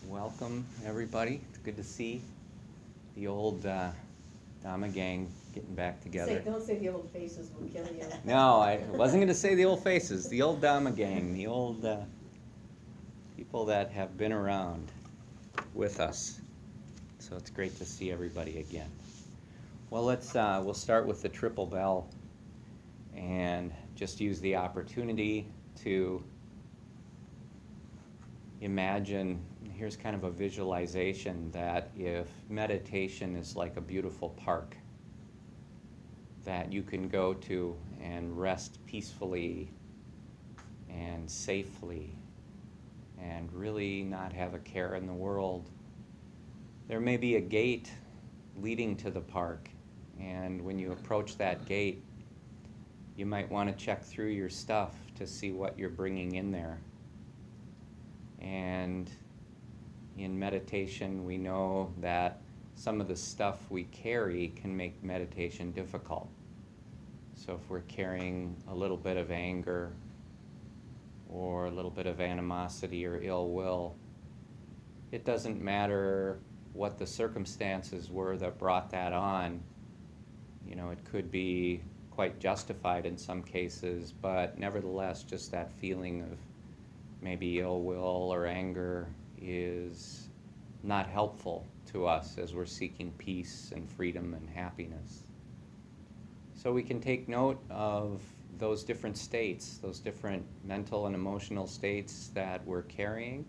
Welcome, everybody. It's good to see the old Dhamma gang getting back together. Don't say the old faces will kill you. No, I wasn't going to say the old faces. The old Dhamma gang, the old people that have been around with us. So it's great to see everybody again. Well, we'll start with the triple bell and just use the opportunity to imagine, here's kind of a visualization that if meditation is like a beautiful park that you can go to and rest peacefully and safely and really not have a care in the world. There may be a gate leading to the park, and when you approach that gate, you might want to check through your stuff to see what you're bringing in there. And in meditation, we know that some of the stuff we carry can make meditation difficult. So if we're carrying a little bit of anger or a little bit of animosity or ill will, it doesn't matter what the circumstances were that brought that on. You know, it could be quite justified in some cases, but nevertheless, just that feeling of maybe ill will or anger is not helpful to us as we're seeking peace and freedom and happiness. So we can take note of those different states, those different mental and emotional states that we're carrying.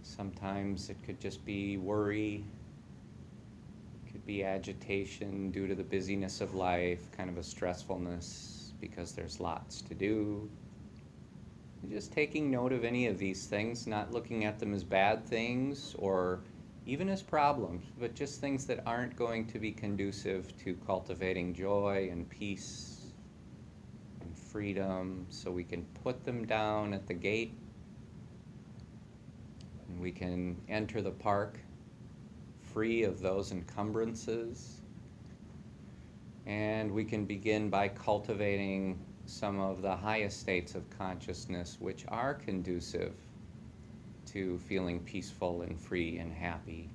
Sometimes it could just be worry, it could be agitation due to the busyness of life, kind of a stressfulness because there's lots to do. Just taking note of any of these things, not looking at them as bad things or even as problems, but just things that aren't going to be conducive to cultivating joy and peace and freedom, so we can put them down at the gate and we can enter the park free of those encumbrances, and we can begin by cultivating some of the highest states of consciousness which are conducive to feeling peaceful and free and happy.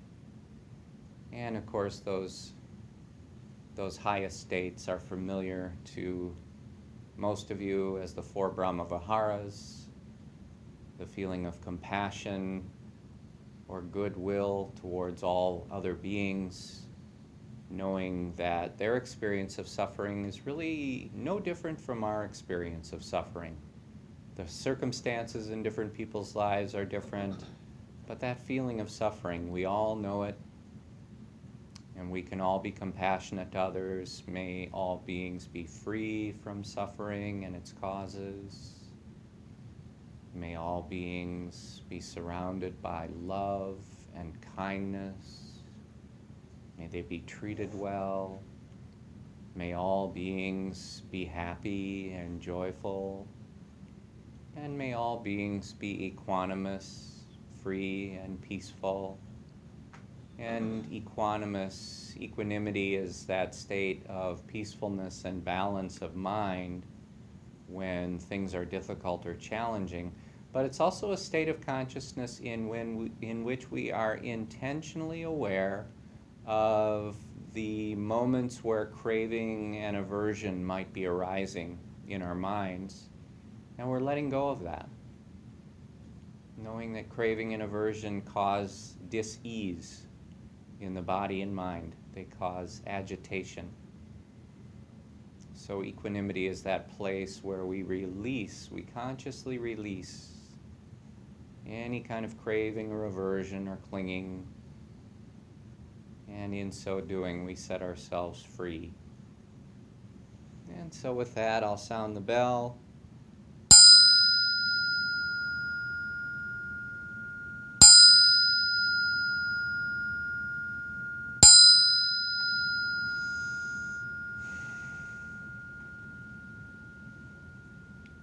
And of course those highest states are familiar to most of you as the four Brahma-viharas, the feeling of compassion or goodwill towards all other beings, knowing that their experience of suffering is really no different from our experience of suffering. The circumstances in different people's lives are different, but that feeling of suffering, we all know it, and we can all be compassionate to others. May all beings be free from suffering and its causes. May all beings be surrounded by love and kindness. May they be treated well. May all beings be happy and joyful. And may all beings be equanimous, free and peaceful. And equanimity is that state of peacefulness and balance of mind when things are difficult or challenging. But it's also a state of consciousness in which we are intentionally aware of the moments where craving and aversion might be arising in our minds, and we're letting go of that, knowing that craving and aversion cause dis-ease in the body and mind. They cause agitation. So equanimity is that place where we consciously release any kind of craving or aversion or clinging. And in so doing, we set ourselves free. And so with that, I'll sound the bell.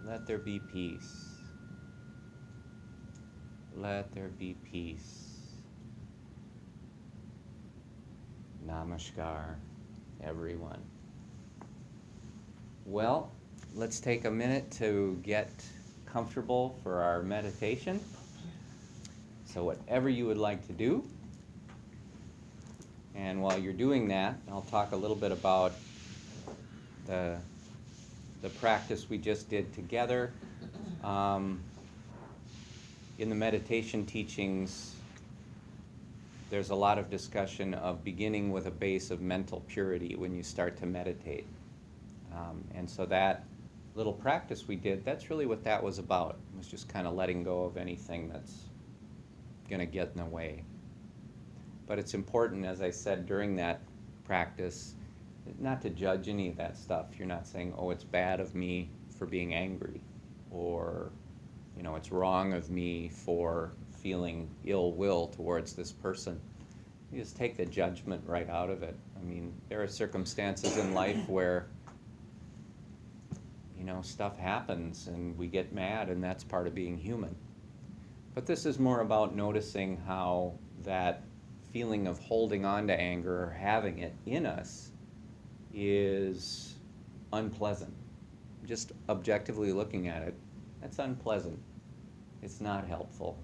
Let there be peace. Let there be peace. Namaskar, everyone. Well, let's take a minute to get comfortable for our meditation. So whatever you would like to do. And while you're doing that, I'll talk a little bit about the practice we just did together. In the meditation teachings, there's a lot of discussion of beginning with a base of mental purity when you start to meditate. And so that little practice we did, that's really what that was about. It was just kind of letting go of anything that's going to get in the way. But it's important, as I said during that practice, not to judge any of that stuff. You're not saying, oh, it's bad of me for being angry, or, you know, it's wrong of me for feeling ill will towards this person. You just take the judgment right out of it. I mean, there are circumstances in life where, you know, stuff happens and we get mad, and that's part of being human. But this is more about noticing how that feeling of holding on to anger or having it in us is unpleasant. Just objectively looking at it, that's unpleasant. It's not helpful.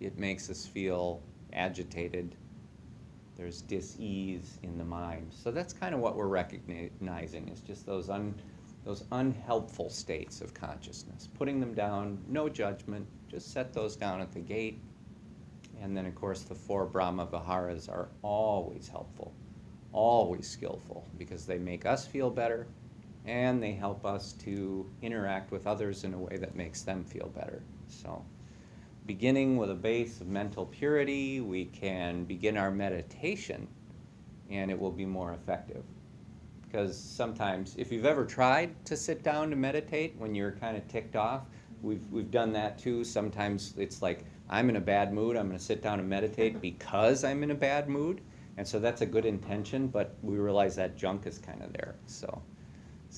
It makes us feel agitated. There's dis-ease in the mind. So that's kind of what we're recognizing, is just those unhelpful states of consciousness. Putting them down, no judgment, just set those down at the gate. And then, of course, the 4 Brahma-viharas are always helpful, always skillful, because they make us feel better, and they help us to interact with others in a way that makes them feel better. So, beginning with a base of mental purity, we can begin our meditation, and it will be more effective. Because sometimes, if you've ever tried to sit down to meditate when you're kind of ticked off, we've done that too. Sometimes it's like, I'm in a bad mood, I'm going to sit down and meditate because I'm in a bad mood. And so that's a good intention, but we realize that junk is kind of there. So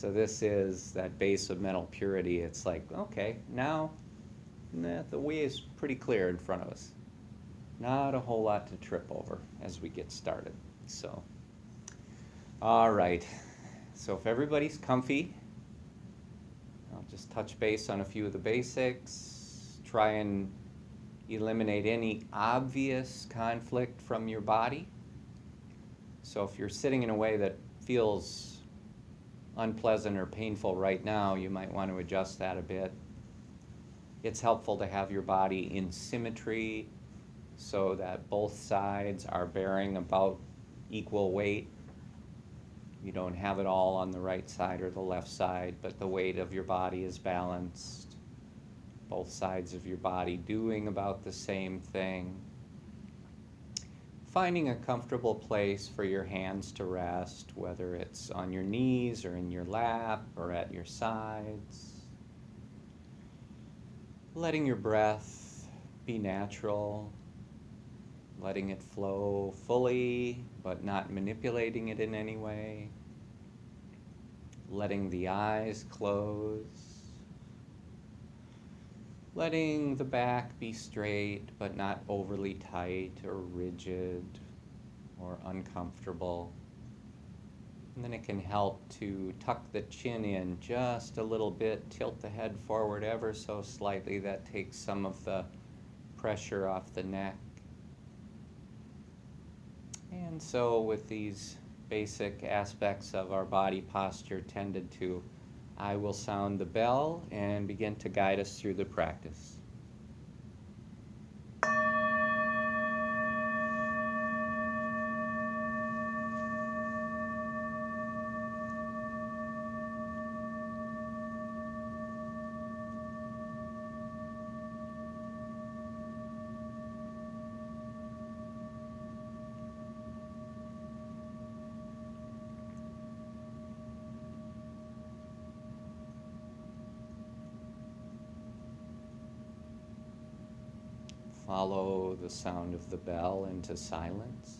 this is that base of mental purity. It's like, okay, now the way is pretty clear in front of us. Not a whole lot to trip over as we get started. So, all right. So if everybody's comfy, I'll just touch base on a few of the basics. Try and eliminate any obvious conflict from your body. So if you're sitting in a way that feels unpleasant or painful right now, you might want to adjust that a bit. It's helpful to have your body in symmetry so that both sides are bearing about equal weight. You don't have it all on the right side or the left side, but the weight of your body is balanced. Both sides of your body doing about the same thing. Finding a comfortable place for your hands to rest, whether it's on your knees or in your lap or at your sides. Letting your breath be natural, letting it flow fully, but not manipulating it in any way. Letting the eyes close. Letting the back be straight, but not overly tight or rigid or uncomfortable. And then it can help to tuck the chin in just a little bit, tilt the head forward ever so slightly. That takes some of the pressure off the neck. And so with these basic aspects of our body posture tended to, I will sound the bell and begin to guide us through the practice. Follow the sound of the bell into silence.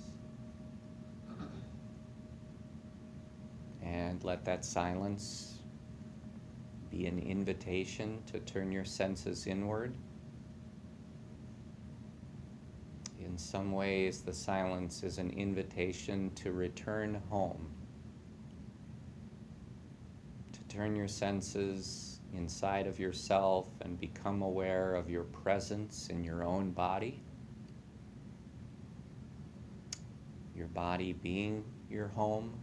And let that silence be an invitation to turn your senses inward. In some ways, the silence is an invitation to return home. To turn your senses inside of yourself and become aware of your presence in your own body. your body being your home,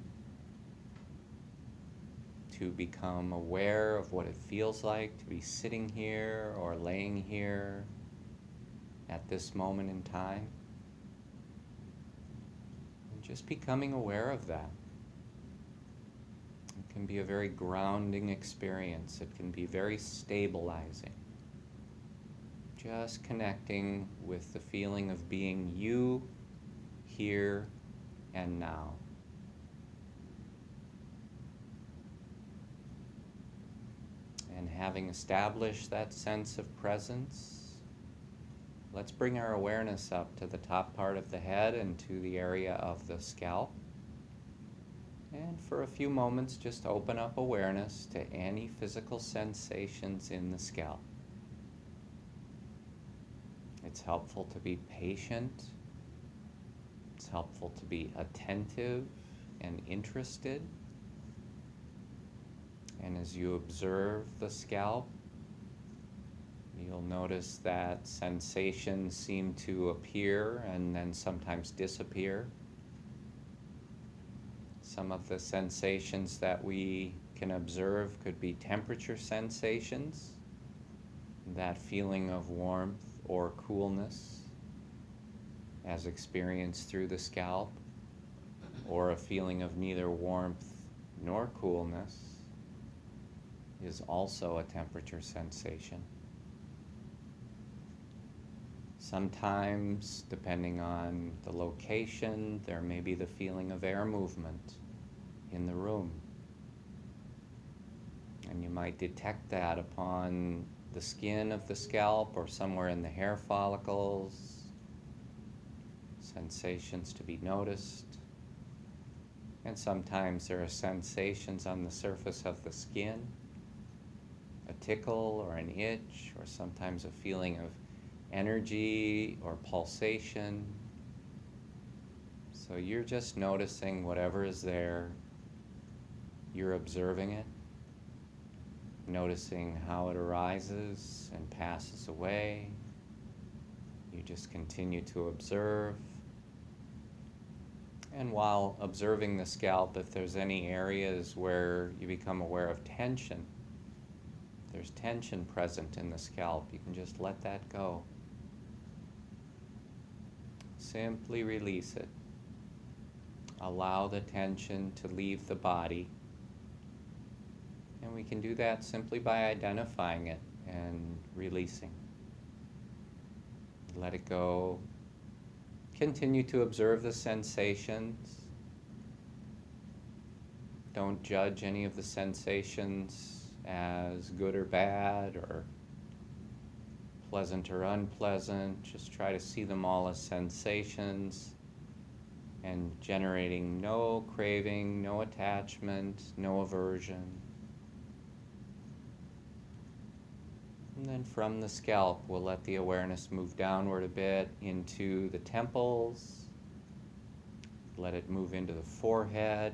to become aware of what it feels like to be sitting here or laying here at this moment in time. And just becoming aware of that. It can be a very grounding experience. It can be very stabilizing. Just connecting with the feeling of being you, here and now. And having established that sense of presence, let's bring our awareness up to the top part of the head and to the area of the scalp. And for a few moments, just open up awareness to any physical sensations in the scalp. It's helpful to be patient. It's helpful to be attentive and interested. And as you observe the scalp, you'll notice that sensations seem to appear and then sometimes disappear. Some of the sensations that we can observe could be temperature sensations, that feeling of warmth or coolness as experienced through the scalp, or a feeling of neither warmth nor coolness is also a temperature sensation. Sometimes, depending on the location, there may be the feeling of air movement in the room. And you might detect that upon the skin of the scalp or somewhere in the hair follicles. Sensations to be noticed. And sometimes there are sensations on the surface of the skin, a tickle or an itch, or sometimes a feeling of energy or pulsation. So you're just noticing whatever is there. You're observing it, noticing how it arises and passes away. You just continue to observe. And while observing the scalp, if there's any areas where you become aware of tension, there's tension present in the scalp, you can just let that go. Simply release it. Allow the tension to leave the body. And we can do that simply by identifying it and releasing. Let it go. Continue to observe the sensations. Don't judge any of the sensations as good or bad or pleasant or unpleasant. Just try to see them all as sensations and generating no craving, no attachment, no aversion. And then from the scalp, we'll let the awareness move downward a bit into the temples. Let it move into the forehead.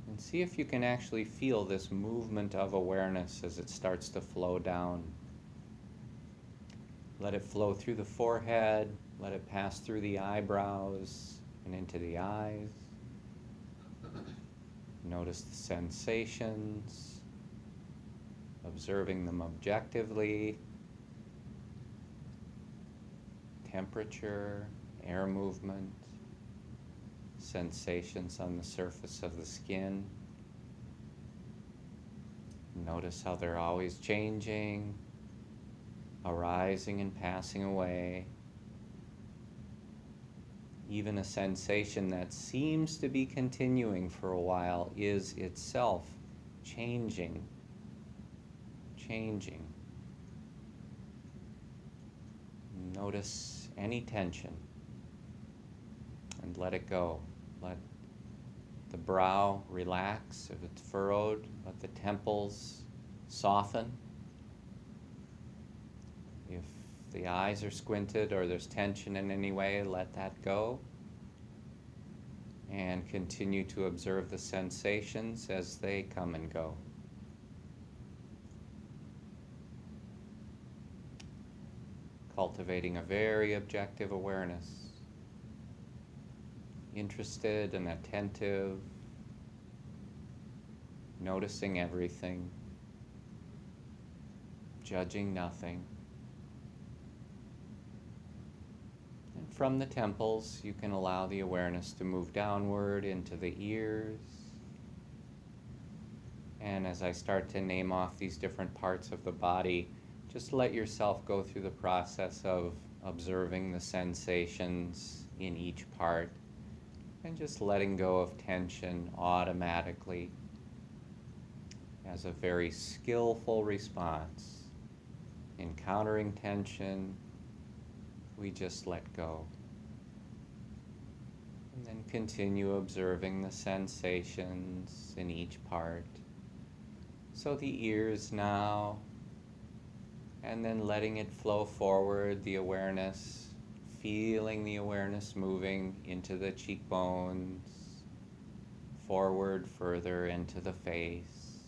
And see if you can actually feel this movement of awareness as it starts to flow down. Let it flow through the forehead. Let it pass through the eyebrows and into the eyes. Notice the sensations. Observing them objectively, temperature, air movement, sensations on the surface of the skin. Notice how they're always changing, arising and passing away. Even a sensation that seems to be continuing for a while is itself changing. Notice any tension and let it go. Let the brow relax if it's furrowed. Let the temples soften. If the eyes are squinted or there's tension in any way, let that go. And continue to observe the sensations as they come and go. Cultivating a very objective awareness. interested and attentive, noticing everything, judging nothing. And from the temples, you can allow the awareness to move downward into the ears. And as I start to name off these different parts of the body, just let yourself go through the process of observing the sensations in each part and just letting go of tension automatically as a very skillful response. Encountering tension, we just let go. And then continue observing the sensations in each part. So the ears now, and then letting it flow forward, the awareness, feeling the awareness moving into the cheekbones, forward further into the face.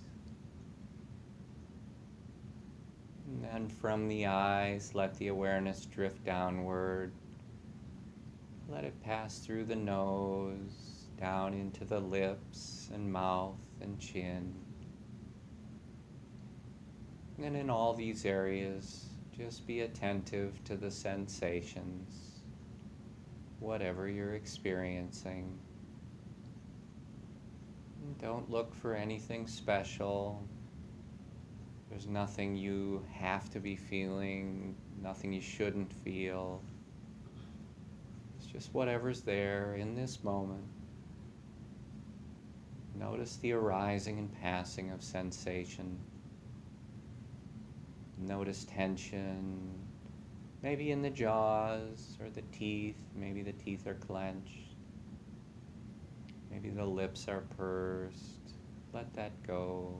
And then from the eyes, let the awareness drift downward. Let it pass through the nose, down into the lips and mouth and chin. And in all these areas, just be attentive to the sensations, whatever you're experiencing. And don't look for anything special. There's nothing you have to be feeling, nothing you shouldn't feel. It's just whatever's there in this moment. Notice the arising and passing of sensation. Notice tension, maybe in the jaws or the teeth. Maybe the teeth are clenched. Maybe the lips are pursed. Let that go.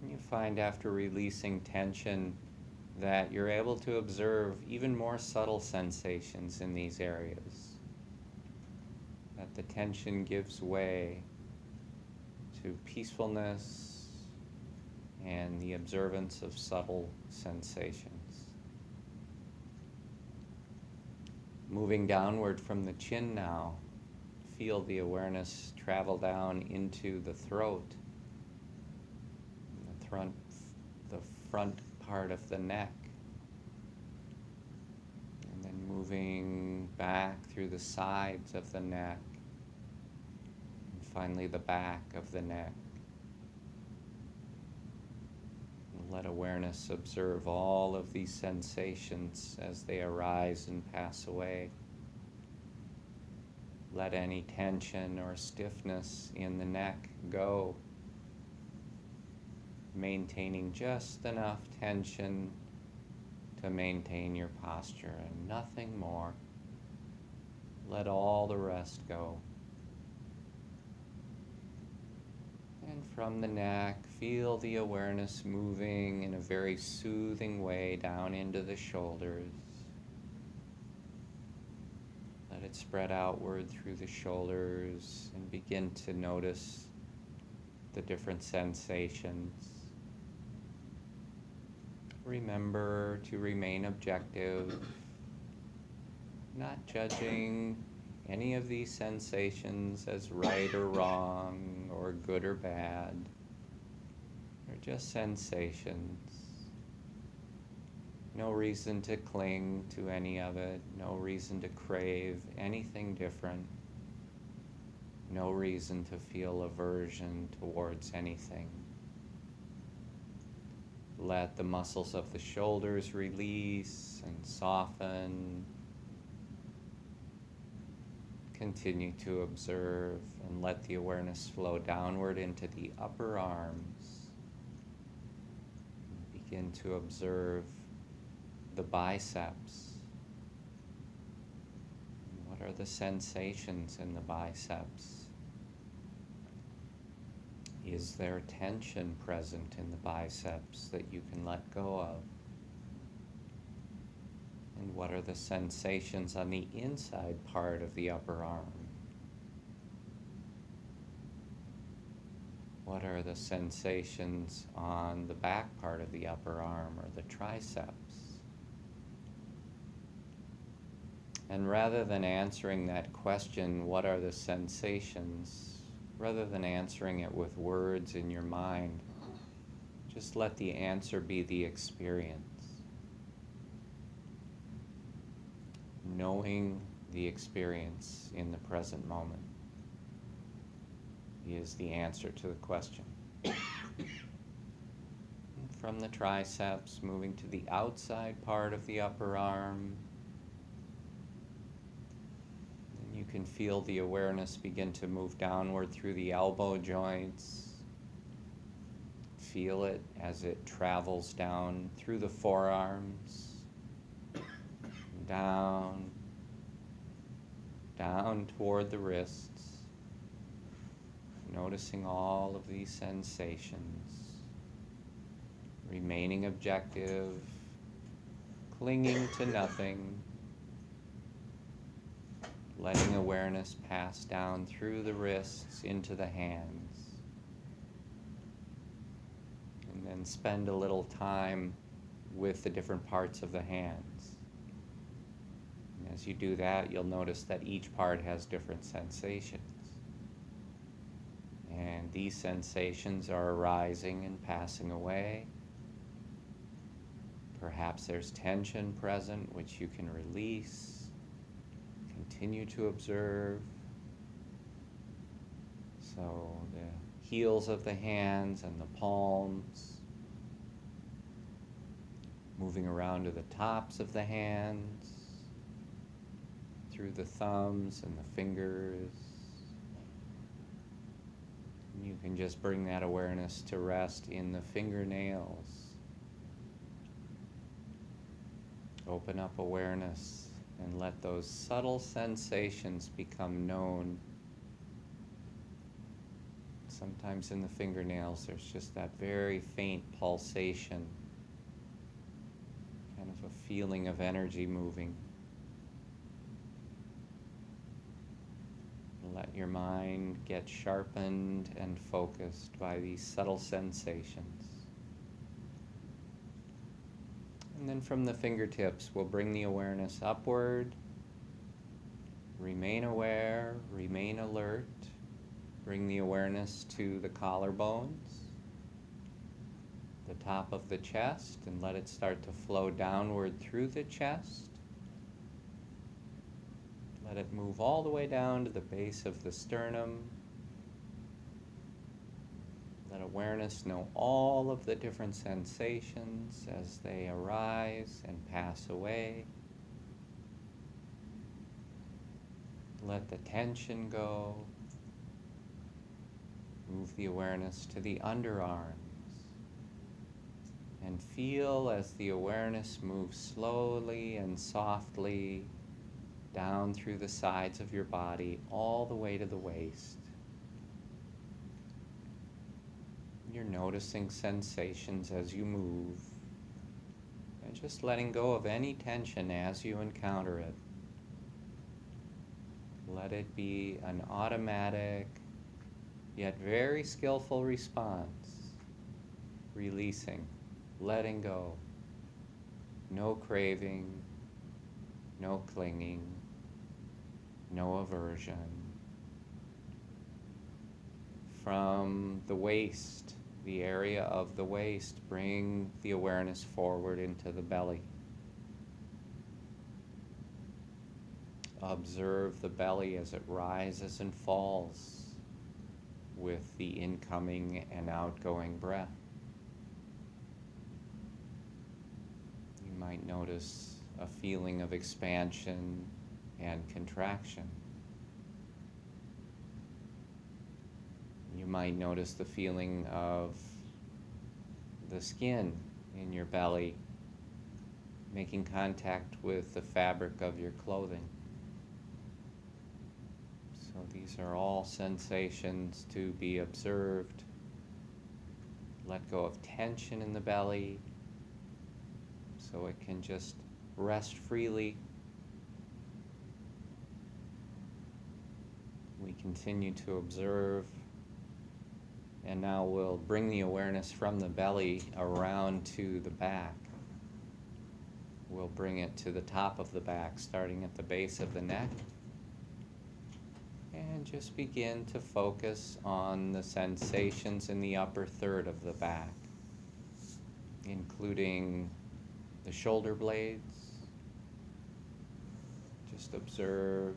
And you find after releasing tension that you're able to observe even more subtle sensations in these areas. That the tension gives way to peacefulness and the observance of subtle sensations. Moving downward from the chin now, feel the awareness travel down into the throat, the front part of the neck, and then moving back through the sides of the neck, and finally the back of the neck. Let awareness observe all of these sensations as they arise and pass away. Let any tension or stiffness in the neck go, maintaining just enough tension to maintain your posture and nothing more. Let all the rest go. And from the neck, feel the awareness moving in a very soothing way down into the shoulders. Let it spread outward through the shoulders and begin to notice the different sensations. Remember to remain objective, not judging any of these sensations as right or wrong or good or bad. They're just sensations. No reason to cling to any of it, no reason to crave anything different, no reason to feel aversion towards anything. Let the muscles of the shoulders release and soften. Continue to observe and let the awareness flow downward into the upper arms. Begin to observe the biceps. What are the sensations in the biceps? Is there tension present in the biceps that you can let go of? And what are the sensations on the inside part of the upper arm? What are the sensations on the back part of the upper arm or the triceps? And rather than answering that question, what are the sensations, rather than answering it with words in your mind, just let the answer be the experience. Knowing the experience in the present moment is the answer to the question. From the triceps, moving to the outside part of the upper arm. And you can feel the awareness begin to move downward through the elbow joints. Feel it as it travels down through the forearms, down toward the wrists, noticing all of these sensations, remaining objective, clinging to nothing, letting awareness pass down through the wrists into the hands. And then spend a little time with the different parts of the hands. And as you do that, you'll notice that each part has different sensations. And these sensations are arising and passing away. Perhaps there's tension present, which you can release. Continue to observe. So the heels of the hands and the palms, moving around to the tops of the hands, through the thumbs and the fingers. And you can just bring that awareness to rest in the fingernails. Open up awareness and let those subtle sensations become known. Sometimes in the fingernails there's just that very faint pulsation, kind of a feeling of energy moving. Let your mind get sharpened and focused by these subtle sensations. And then from the fingertips, we'll bring the awareness upward. Remain aware, remain alert. Bring the awareness to the collarbones, the top of the chest, and let it start to flow downward through the chest. Let it move all the way down to the base of the sternum. Let awareness know all of the different sensations as they arise and pass away. Let the tension go. Move the awareness to the underarms. And feel as the awareness moves slowly and softly down through the sides of your body, all the way to the waist. You're noticing sensations as you move, and just letting go of any tension as you encounter it. Let it be an automatic, yet very skillful response. Releasing, letting go. No craving, no clinging, no aversion. From the waist, the area of the waist, bring the awareness forward into the belly. Observe the belly as it rises and falls with the incoming and outgoing breath. You might notice a feeling of expansion and contraction. You might notice the feeling of the skin in your belly making contact with the fabric of your clothing. So these are all sensations to be observed. Let go of tension in the belly so it can just rest freely. We continue to observe, and now we'll bring the awareness from the belly around to the back. We'll bring it to the top of the back, starting at the base of the neck. And just begin to focus on the sensations in the upper third of the back, including the shoulder blades. Just observe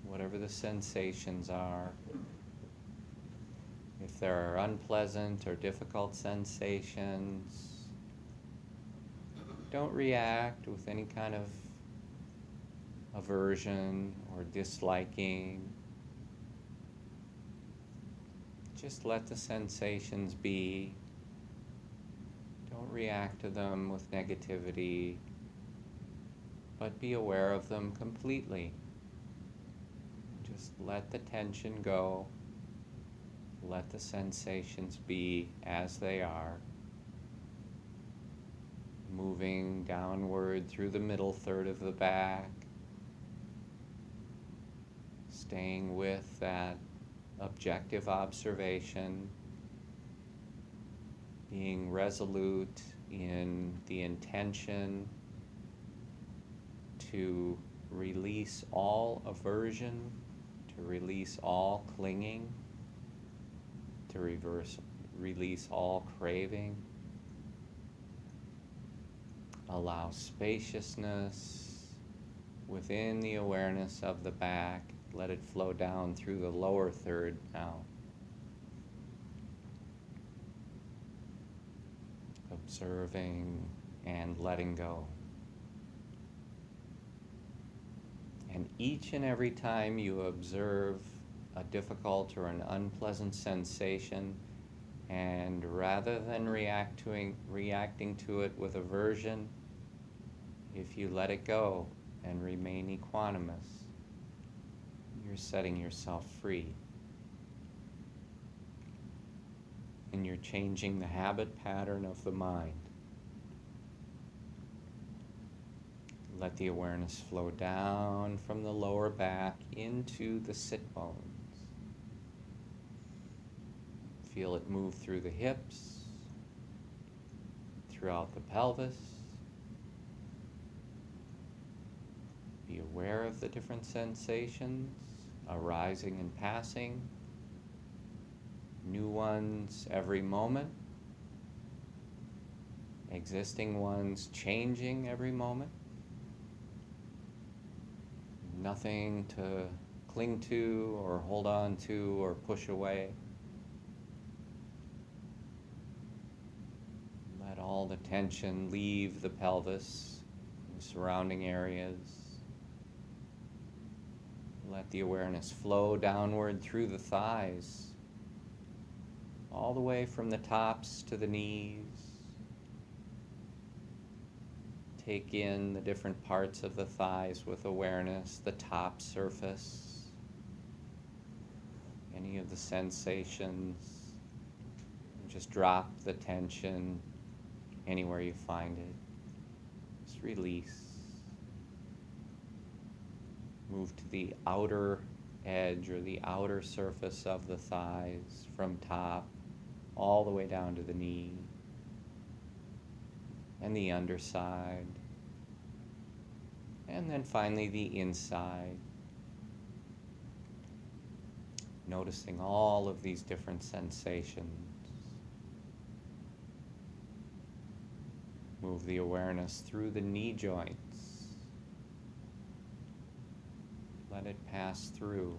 whatever the sensations are. If there are unpleasant or difficult sensations, don't react with any kind of aversion or disliking. Just let the sensations be. Don't react to them with negativity, but be aware of them completely. Just let the tension go. Let the sensations be as they are. Moving downward through the middle third of the back. Staying with that objective observation. Being resolute in the intention to release all aversion, to release all clinging, to release all craving. Allow spaciousness within the awareness of the back. Let it flow down through the lower third now. Observing and letting go. And each and every time you observe a difficult or an unpleasant sensation, and rather than reacting to it with aversion, if you let it go and remain equanimous, you're setting yourself free. And you're changing the habit pattern of the mind. Let the awareness flow down from the lower back into the sit bones. Feel it move through the hips, throughout the pelvis. Be aware of the different sensations arising and passing. New ones every moment. Existing ones changing every moment. Nothing to cling to or hold on to or push away. Let all the tension leave the pelvis, the surrounding areas. Let the awareness flow downward through the thighs, all the way from the tops to the knees. Take in the different parts of the thighs with awareness, the top surface, any of the sensations. Just drop the tension anywhere you find it. Just release. Move to the outer edge or the outer surface of the thighs from top all the way down to the knee. And the underside, and then finally the inside. Noticing all of these different sensations. Move the awareness through the knee joints. Let it pass through.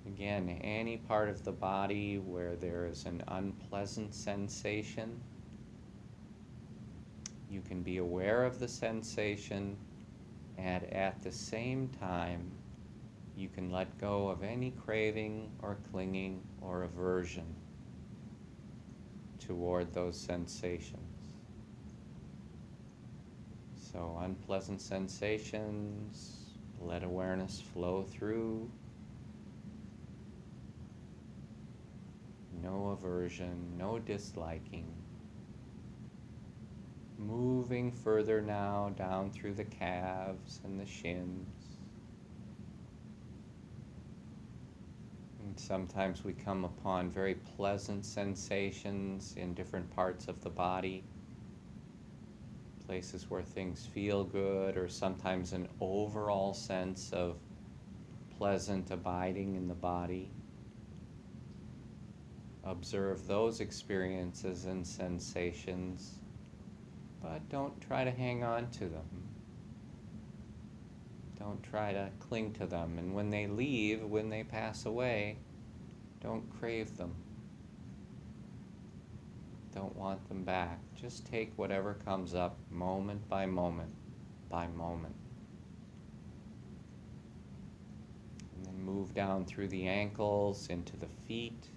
Again, any part of the body where there is an unpleasant sensation, you can be aware of the sensation, and at the same time, you can let go of any craving or clinging or aversion toward those sensations. So unpleasant sensations, let awareness flow through. No aversion, no disliking. Moving further now down through the calves and the shins. And sometimes we come upon very pleasant sensations in different parts of the body. places where things feel good, or sometimes an overall sense of pleasant abiding in the body. Observe those experiences and sensations, but don't try to hang on to them. Don't try to cling to them. And when they leave, when they pass away, don't crave them. Don't want them back. Just take whatever comes up moment by moment by moment. And then move down through the ankles into the feet.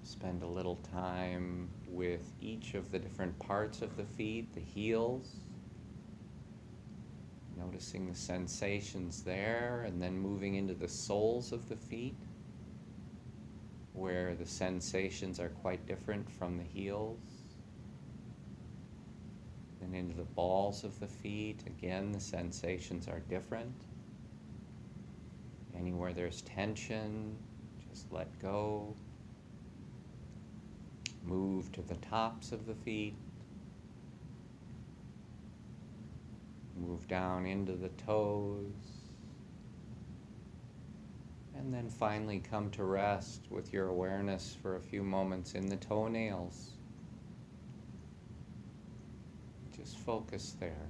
Spend a little time with each of the different parts of the feet, the heels, noticing the sensations there, and then moving into the soles of the feet, where the sensations are quite different from the heels. Then into the balls of the feet, again the sensations are different. Anywhere there's tension, just let go. Move to the tops of the feet. Move down into the toes. And then finally come to rest with your awareness for a few moments in the toenails. Just focus there.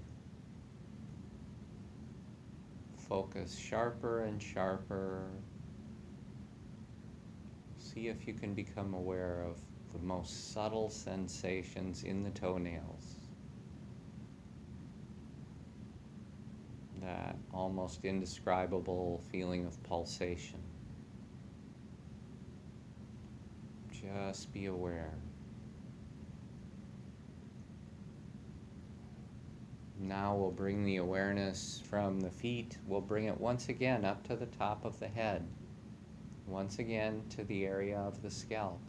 Focus sharper and sharper. See if you can become aware of the most subtle sensations in the toenails. That almost indescribable feeling of pulsation. Just be aware. Now we'll bring the awareness from the feet, we'll bring it once again up to the top of the head. Once again to the area of the scalp.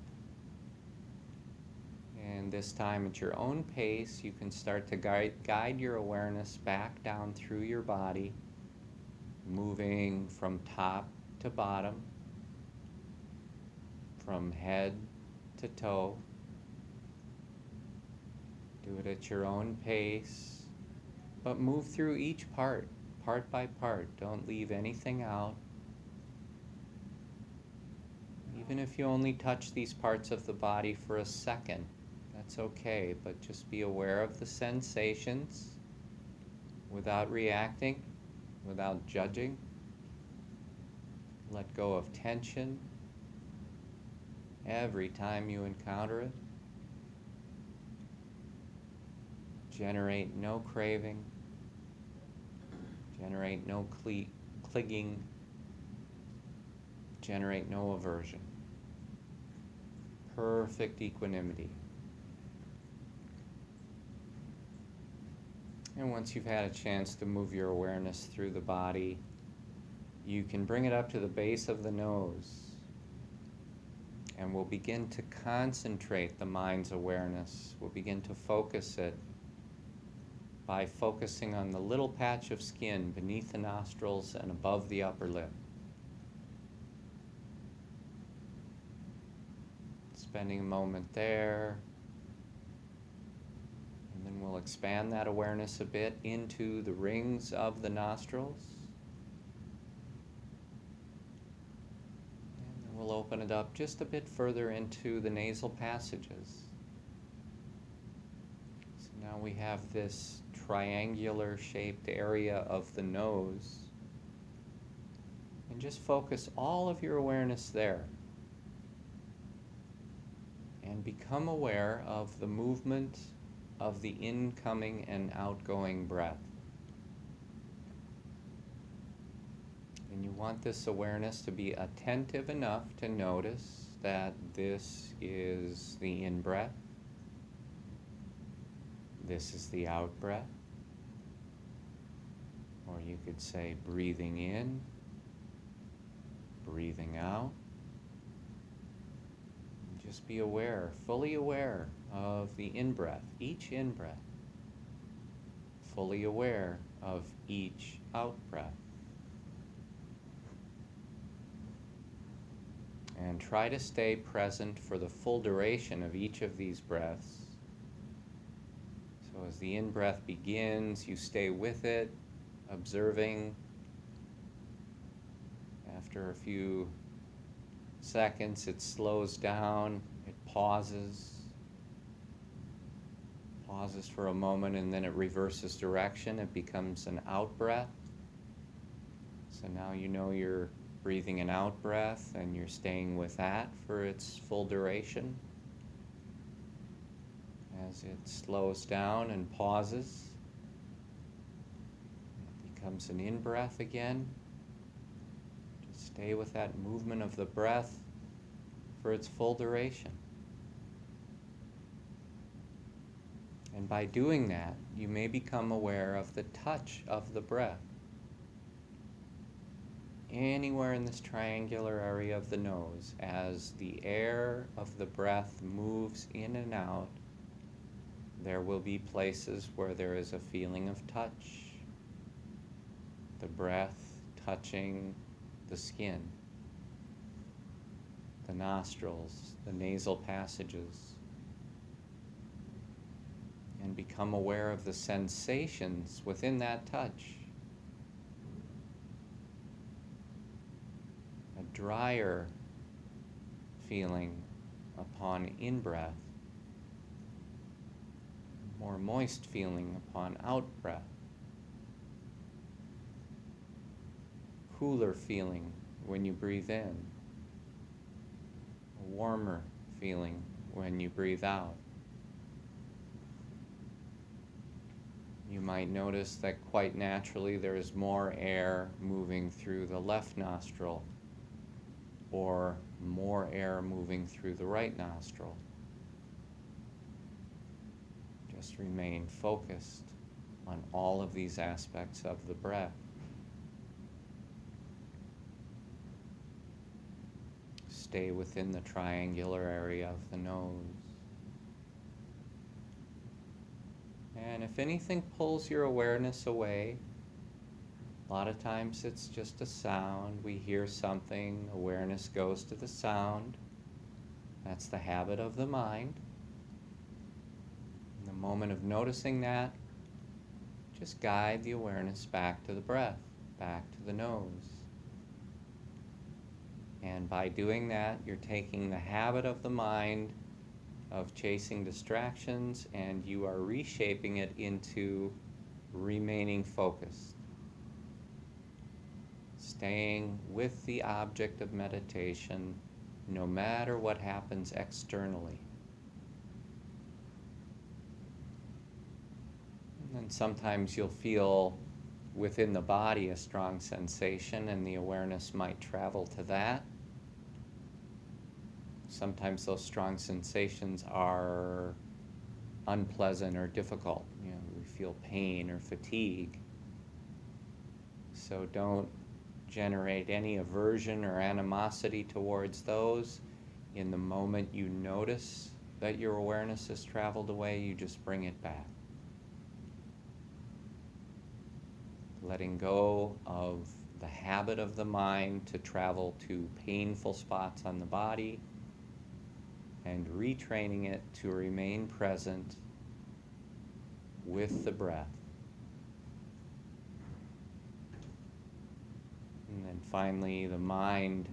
And this time at your own pace, you can start to guide your awareness back down through your body, moving from top to bottom, from head to toe. Do it at your own pace, but move through each part by part. Don't leave anything out. Even if you only touch these parts of the body for a second, that's okay, but just be aware of the sensations without reacting, without judging. Let go of tension every time you encounter it. Generate no craving, generate no clinging, generate no aversion. Perfect equanimity. And once you've had a chance to move your awareness through the body, you can bring it up to the base of the nose. And we'll begin to concentrate the mind's awareness. We'll begin to focus it by focusing on the little patch of skin beneath the nostrils and above the upper lip. Spending a moment there. And then we'll expand that awareness a bit into the rings of the nostrils. And then we'll open it up just a bit further into the nasal passages. So now we have this triangular shaped area of the nose. And just focus all of your awareness there. And become aware of the movement of the incoming and outgoing breath. And you want this awareness to be attentive enough to notice that this is the in-breath, this is the out-breath, or you could say breathing in, breathing out. Just be aware, fully aware of the in-breath, each in-breath. Fully aware of each out-breath. And try to stay present for the full duration of each of these breaths. So as the in-breath begins, you stay with it, observing. After a few seconds, it slows down, it pauses for a moment, and then it reverses direction. It becomes an out-breath. So now you know you're breathing an out-breath, and you're staying with that for its full duration. As it slows down and pauses, it becomes an in-breath again. Just stay with that movement of the breath for its full duration. And by doing that, you may become aware of the touch of the breath. Anywhere in this triangular area of the nose, as the air of the breath moves in and out, there will be places where there is a feeling of touch. The breath touching the skin, the nostrils, the nasal passages. And become aware of the sensations within that touch. A drier feeling upon in-breath, more moist feeling upon out-breath, cooler feeling when you breathe in, a warmer feeling when you breathe out. You might notice that quite naturally there is more air moving through the left nostril, or more air moving through the right nostril. Just remain focused on all of these aspects of the breath. Stay within the triangular area of the nose. And if anything pulls your awareness away, a lot of times it's just a sound. We hear something, awareness goes to the sound. That's the habit of the mind. In the moment of noticing that, just guide the awareness back to the breath, back to the nose. And by doing that, you're taking the habit of the mind of chasing distractions, and you are reshaping it into remaining focused. Staying with the object of meditation, no matter what happens externally. And sometimes you'll feel within the body a strong sensation, and the awareness might travel to that. Sometimes those strong sensations are unpleasant or difficult. We feel pain or fatigue. So don't generate any aversion or animosity towards those. In the moment you notice that your awareness has traveled away, you just bring it back. Letting go of the habit of the mind to travel to painful spots on the body, and retraining it to remain present with the breath. And then finally, the mind,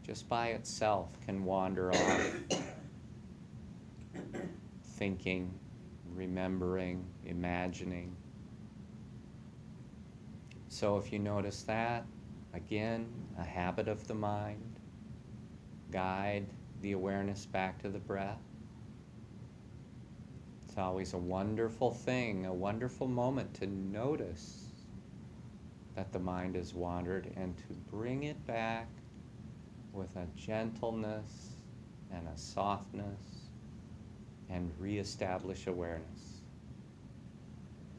just by itself, can wander off, thinking, remembering, imagining. So if you notice that, again, a habit of the mind, guide the awareness back to the breath. It's always a wonderful thing, a wonderful moment to notice that the mind has wandered and to bring it back with a gentleness and a softness and reestablish awareness.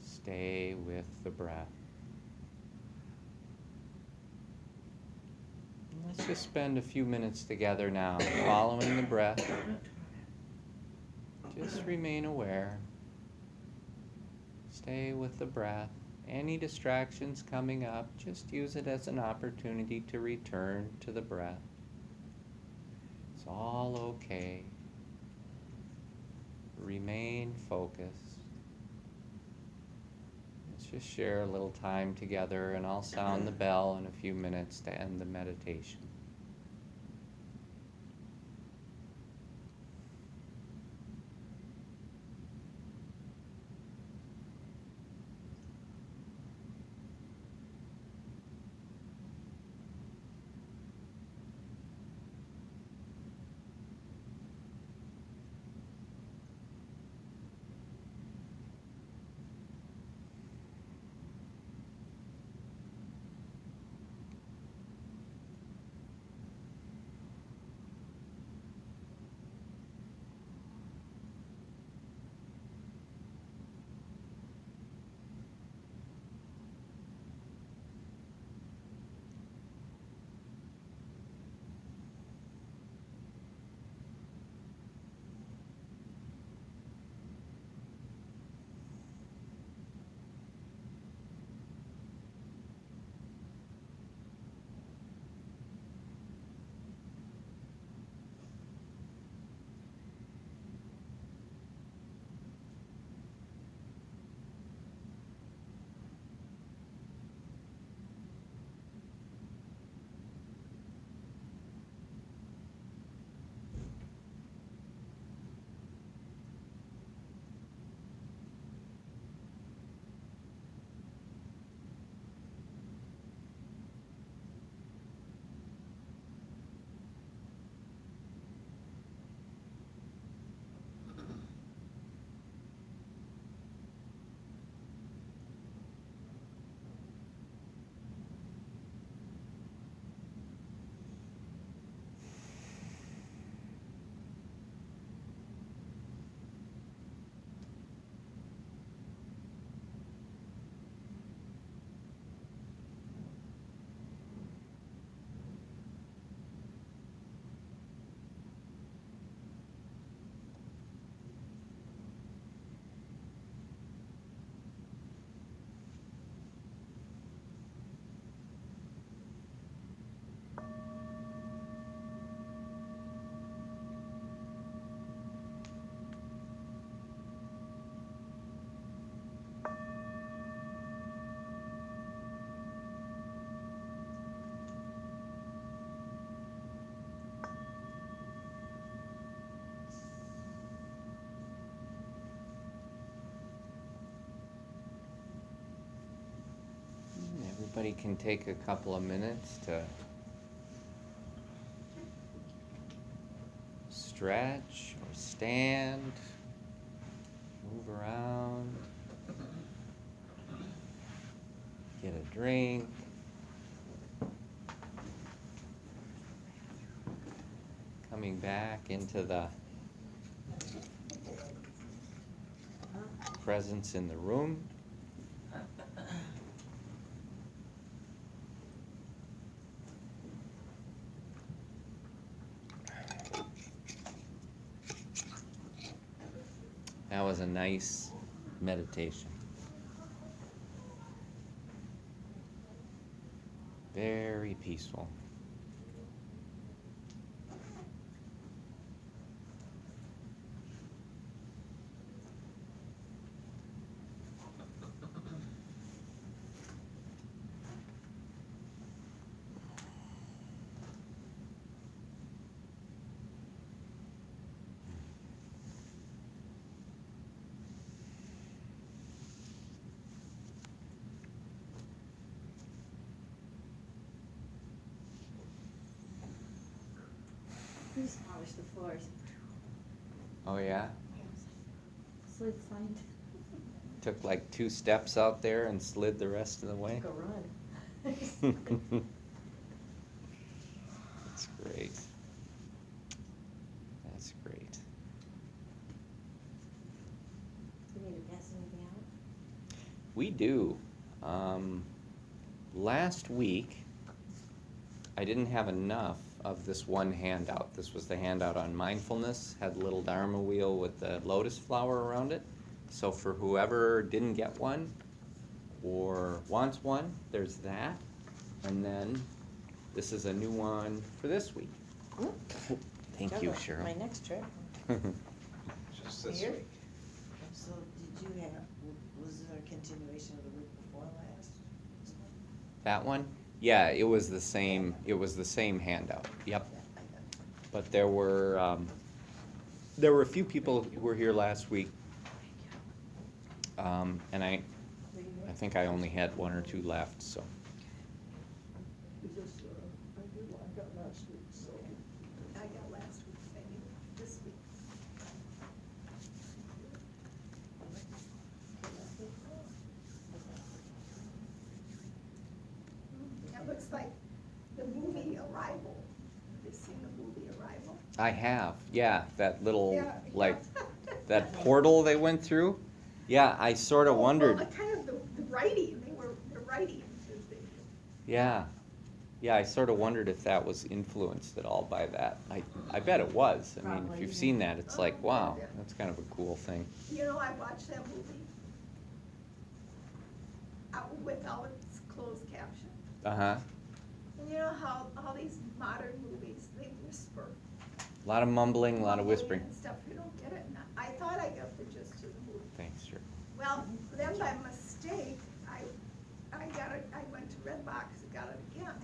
Stay with the breath. Let's just spend a few minutes together now, following the breath. Just remain aware. Stay with the breath. Any distractions coming up, just use it as an opportunity to return to the breath. It's all okay. Remain focused. Let's just share a little time together, and I'll sound the bell in a few minutes to end the meditation. Everybody can take a couple of minutes to stretch or stand, move around, get a drink. Coming back into the presence in the room. That was a nice meditation. Very peaceful. We just polished the floors. Oh yeah? Slid slide. Took like 2 steps out there and slid the rest of the way. Took a run. That's great. That's great. Do we need to pass anything out? We do. Last week, I didn't have enough of this one handout. This was the handout on mindfulness, had a little Dharma wheel with the lotus flower around it. So for whoever didn't get one or wants one, there's that. And then this is a new one for this week. Thank you, Cheryl. My next trip. Just this Here? week. So did you have, was there a continuation of the week before last? That one? Yeah, it was the same handout, yep. But there were a few people who were here last week. And I think I only had one or two left, so. Because I got last week, so. I got last week, maybe this week. It looks like the movie Arrival. Have you seen the movie Arrival? I have, yeah, that little, Yeah, like, yeah. that portal they went through. Yeah, I sort of wondered. Well, kind of the writing, the writing. Yeah, I sort of wondered if that was influenced at all by that. I bet it was. I mean, if Probably, you've yeah. seen that, it's like, wow, Yeah. that's kind of a cool thing. You know, I watched that movie without its closed caption. Uh-huh. And you know how these modern movies, they whisper. A lot of mumbling, a lot of whispering. And stuff, you don't get it. And I thought I got the gist of the movie. Thanks, sure. Well, then by mistake, I went to Redbox and got it again.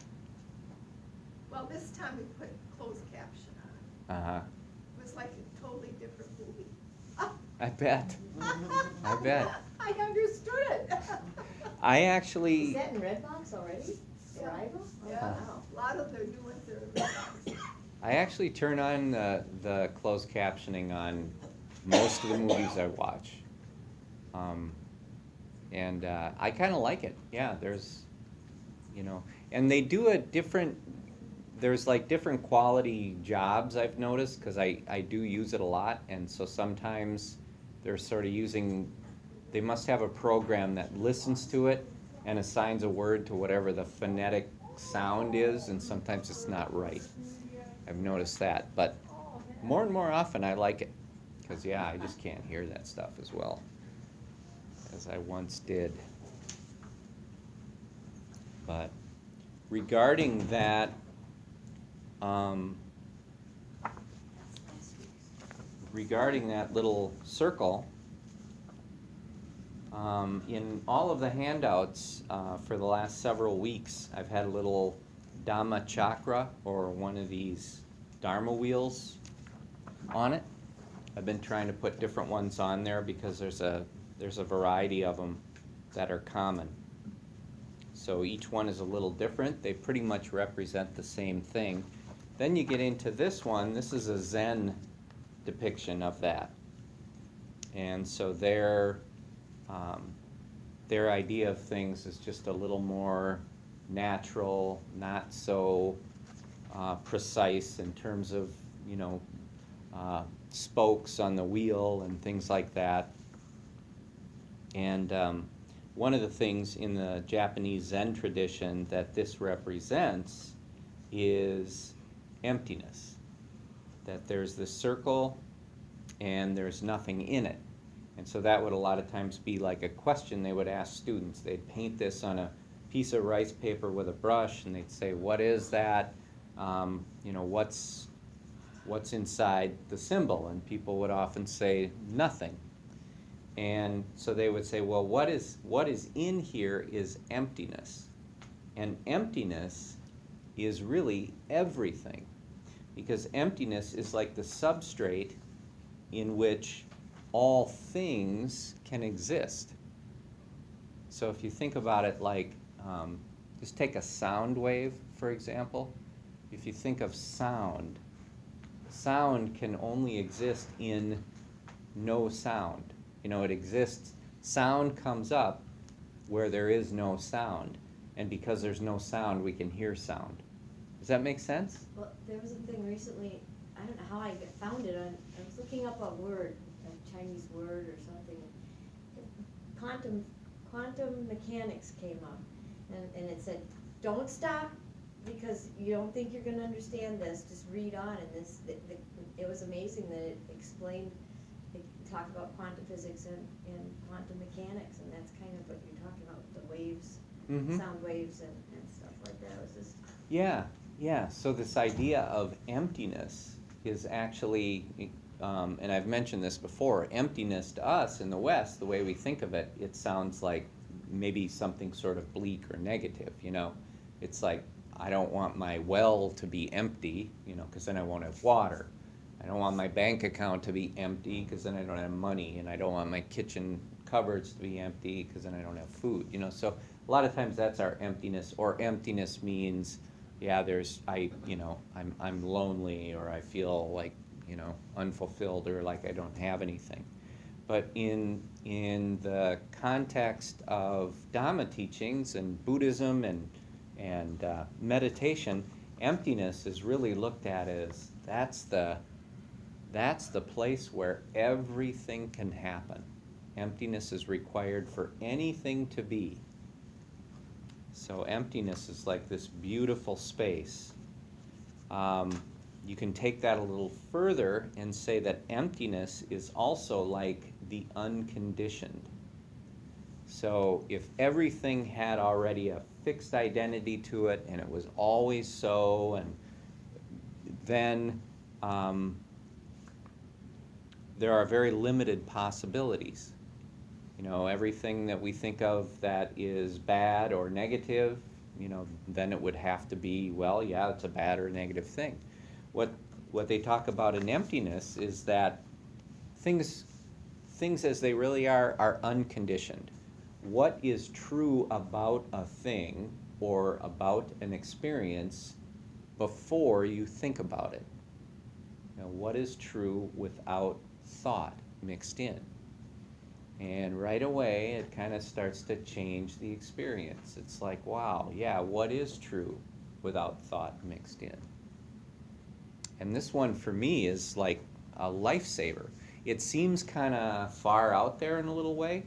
Well, this time we put closed caption on it. Uh-huh. It was like a totally different movie. I bet. I bet. I understood it. I actually, Is that in Redbox already? Yeah. Arrival? Oh, Yeah, wow. a lot of their new ones are in Redbox. I actually turn on the closed captioning on most of the movies I watch. And I kind of like it. Yeah, there's, and they do there's like different quality jobs I've noticed, because I do use it a lot, and so sometimes they're sort of they must have a program that listens to it and assigns a word to whatever the phonetic sound is, and sometimes it's not right. I've noticed that, but more and more often I like it, because yeah, I just can't hear that stuff as well as I once did. But regarding that, little circle, in all of the handouts for the last several weeks, I've had a little dhamma chakra, or one of these dharma wheels on it. I've been trying to put different ones on there because there's a variety of them that are common. So each one is a little different. They pretty much represent the same thing. Then you get into this one. This is a Zen depiction of that. And so their idea of things is just a little more natural, not so precise in terms of, spokes on the wheel and things like that. And one of the things in the Japanese Zen tradition that this represents is emptiness. That there's this circle and there's nothing in it. And so that would a lot of times be like a question they would ask students. They'd paint this on a piece of rice paper with a brush, and they'd say, what is that? What's inside the symbol? And people would often say, nothing. And so they would say, well, what is in here is emptiness. And emptiness is really everything, because emptiness is like the substrate in which all things can exist. So if you think about it like, just take a sound wave, for example. If you think of sound, sound can only exist in no sound. It exists, sound comes up where there is no sound. And because there's no sound, we can hear sound. Does that make sense? Well, there was a thing recently, I don't know how I found it, I was looking up a word, a Chinese word or something. Quantum mechanics came up, and it said, don't stop because you don't think you're going to understand this, just read on. And it was amazing that it explained, it talked about quantum physics and quantum mechanics, and that's kind of what you're talking about, the waves, Mm-hmm. sound waves and stuff like that. It was just, Yeah. So this idea of emptiness is actually, and I've mentioned this before, emptiness to us in the West, the way we think of it, it sounds like maybe something sort of bleak or negative, you know. It's like, I don't want my well to be empty, you know, because then I won't have water. I don't want my bank account to be empty because then I don't have money, and I don't want my kitchen cupboards to be empty because then I don't have food, you know. So a lot of times that's our emptiness, or emptiness means, yeah, I'm lonely, or I feel like, you know, unfulfilled, or like I don't have anything. But in the context of Dhamma teachings and Buddhism and meditation, emptiness is really looked at as that's the place where everything can happen. Emptiness is required for anything to be. So emptiness is like this beautiful space. You can take that a little further and say that emptiness is also like the unconditioned. So if everything had already a fixed identity to it, and it was always so, and then there are very limited possibilities. You know, everything that we think of that is bad or negative, you know, then it would have to be, well, yeah, it's a bad or negative thing. What they talk about in emptiness is that things as they really are unconditioned. What is true about a thing or about an experience before you think about it? You know, what is true without thought mixed in? And right away, it kind of starts to change the experience. It's like, wow, yeah, what is true without thought mixed in? And this one for me is like a lifesaver. It seems kind of far out there in a little way,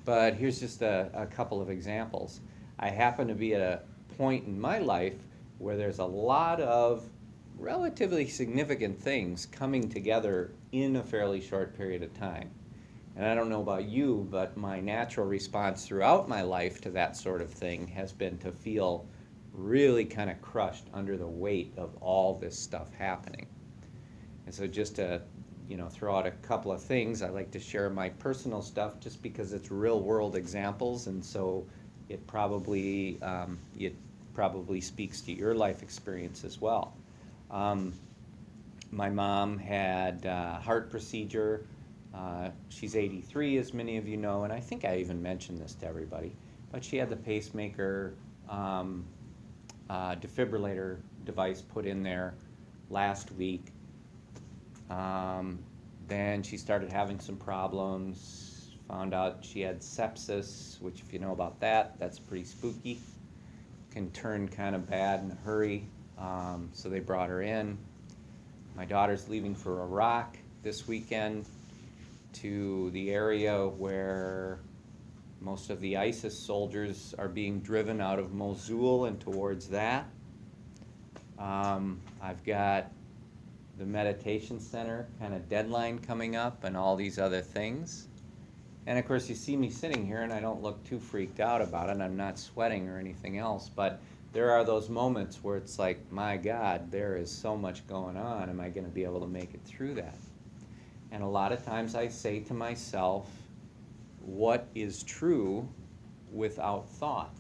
but here's just a couple of examples. I happen to be at a point in my life where there's a lot of relatively significant things coming together in a fairly short period of time. And I don't know about you, but my natural response throughout my life to that sort of thing has been to feel really kind of crushed under the weight of all this stuff happening. And so just to, you know, throw out a couple of things, I like to share my personal stuff just because it's real world examples, and so it probably speaks to your life experience as well. My mom had a heart procedure. She's 83, as many of you know, and I think I even mentioned this to everybody, but she had the pacemaker defibrillator device put in there last week. Then she started having some problems, found out she had sepsis, which if you know about that, that's pretty spooky. Can turn kind of bad in a hurry, so they brought her in. My daughter's leaving for Iraq this weekend to the area where most of the ISIS soldiers are being driven out of Mosul and towards that. I've got the meditation center kind of deadline coming up and all these other things. And of course you see me sitting here and I don't look too freaked out about it. I'm not sweating or anything else, but there are those moments where it's like, my God, there is so much going on. Am I going to be able to make it through that? And a lot of times I say to myself, what is true without thought?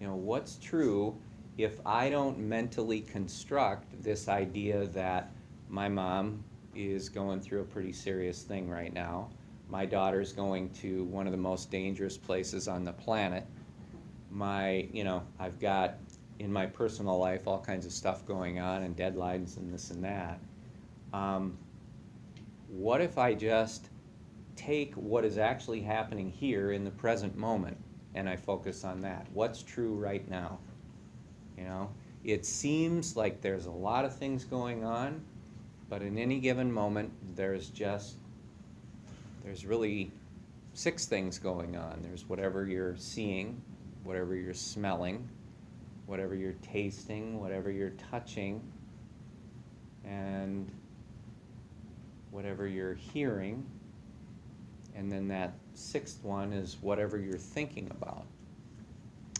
You know, what's true if I don't mentally construct this idea that my mom is going through a pretty serious thing right now, my daughter's going to one of the most dangerous places on the planet, I've got in my personal life all kinds of stuff going on and deadlines and this and that. What if I just take what is actually happening here in the present moment and I focus on that? What's true right now? You know, it seems like there's a lot of things going on, but in any given moment, there's really 6 things going on. There's whatever you're seeing, whatever you're smelling, whatever you're tasting, whatever you're touching, and whatever you're hearing. And then that 6th one is whatever you're thinking about.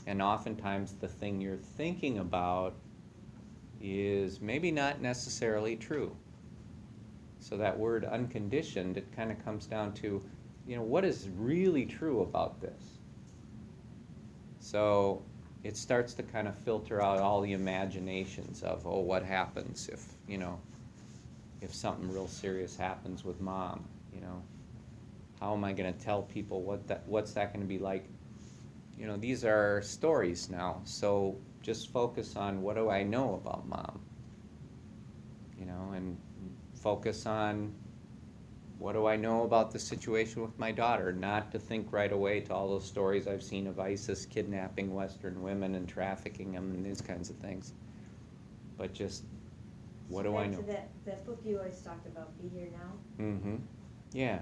And oftentimes the thing you're thinking about is maybe not necessarily true. So that word unconditioned, it kind of comes down to, what is really true about this? So it starts to kind of filter out all the imaginations of, what happens if, if something real serious happens with mom, how am I going to tell people what's that going to be like? These are stories now, so just focus on what do I know about mom, and focus on what do I know about the situation with my daughter, not to think right away to all those stories I've seen of ISIS kidnapping Western women and trafficking them and these kinds of things, but just what do I know? Back to that book you always talked about, Be Here Now. Mm-hmm. Yeah.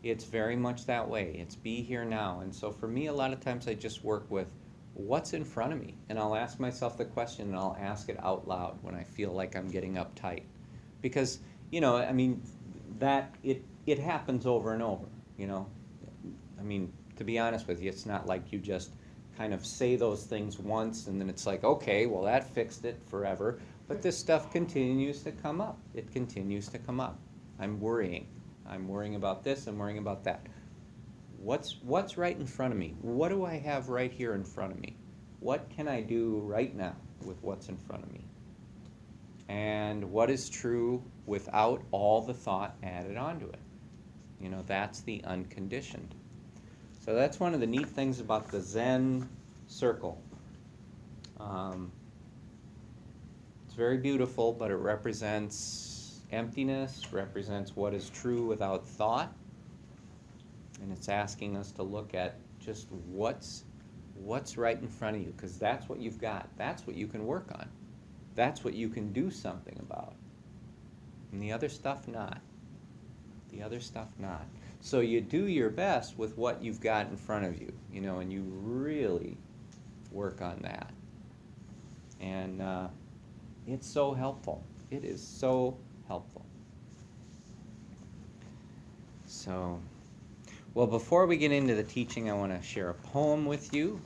It's very much that way. It's be here now. And so for me, a lot of times I just work with what's in front of me. And I'll ask myself the question and I'll ask it out loud when I feel like I'm getting uptight. Because, that it happens over and over, to be honest with you, it's not like you just kind of say those things once and then it's like, okay, well, that fixed it forever. But this stuff continues to come up. It continues to come up. I'm worrying about this, I'm worrying about that. What's right in front of me? What do I have right here in front of me? What can I do right now with what's in front of me? And what is true without all the thought added onto it? That's the unconditioned. So that's one of the neat things about the Zen circle. It's very beautiful, but it represents emptiness, represents what is true without thought, and it's asking us to look at just what's right in front of you, because that's what you've got. That's what you can work on. That's what you can do something about. And the other stuff, not. The other stuff, not. So you do your best with what you've got in front of you, and you really work on that. And it's so helpful. It is so helpful. So, well, before we get into the teaching, I want to share a poem with you.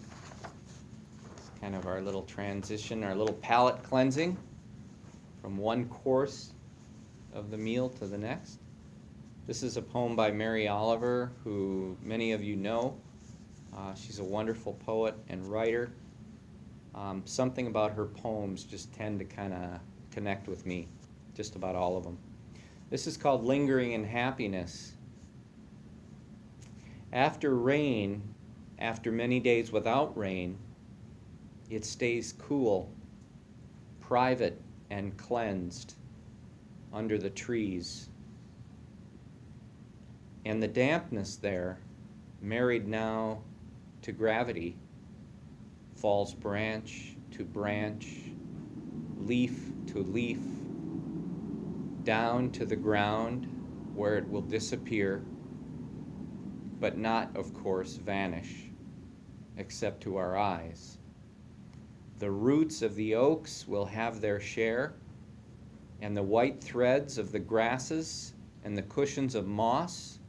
It's kind of our little transition, our little palate cleansing from one course of the meal to the next. This is a poem by Mary Oliver, who many of you know. She's a wonderful poet and writer. Something about her poems just tend to kind of connect with me, just about all of them. This is called Lingering in Happiness. After rain, after many days without rain, it stays cool, private and cleansed under the trees. And the dampness there, married now to gravity, falls branch to branch, leaf to leaf, down to the ground where it will disappear, but not, of course, vanish, except to our eyes. The roots of the oaks will have their share, and the white threads of the grasses and the cushions of moss.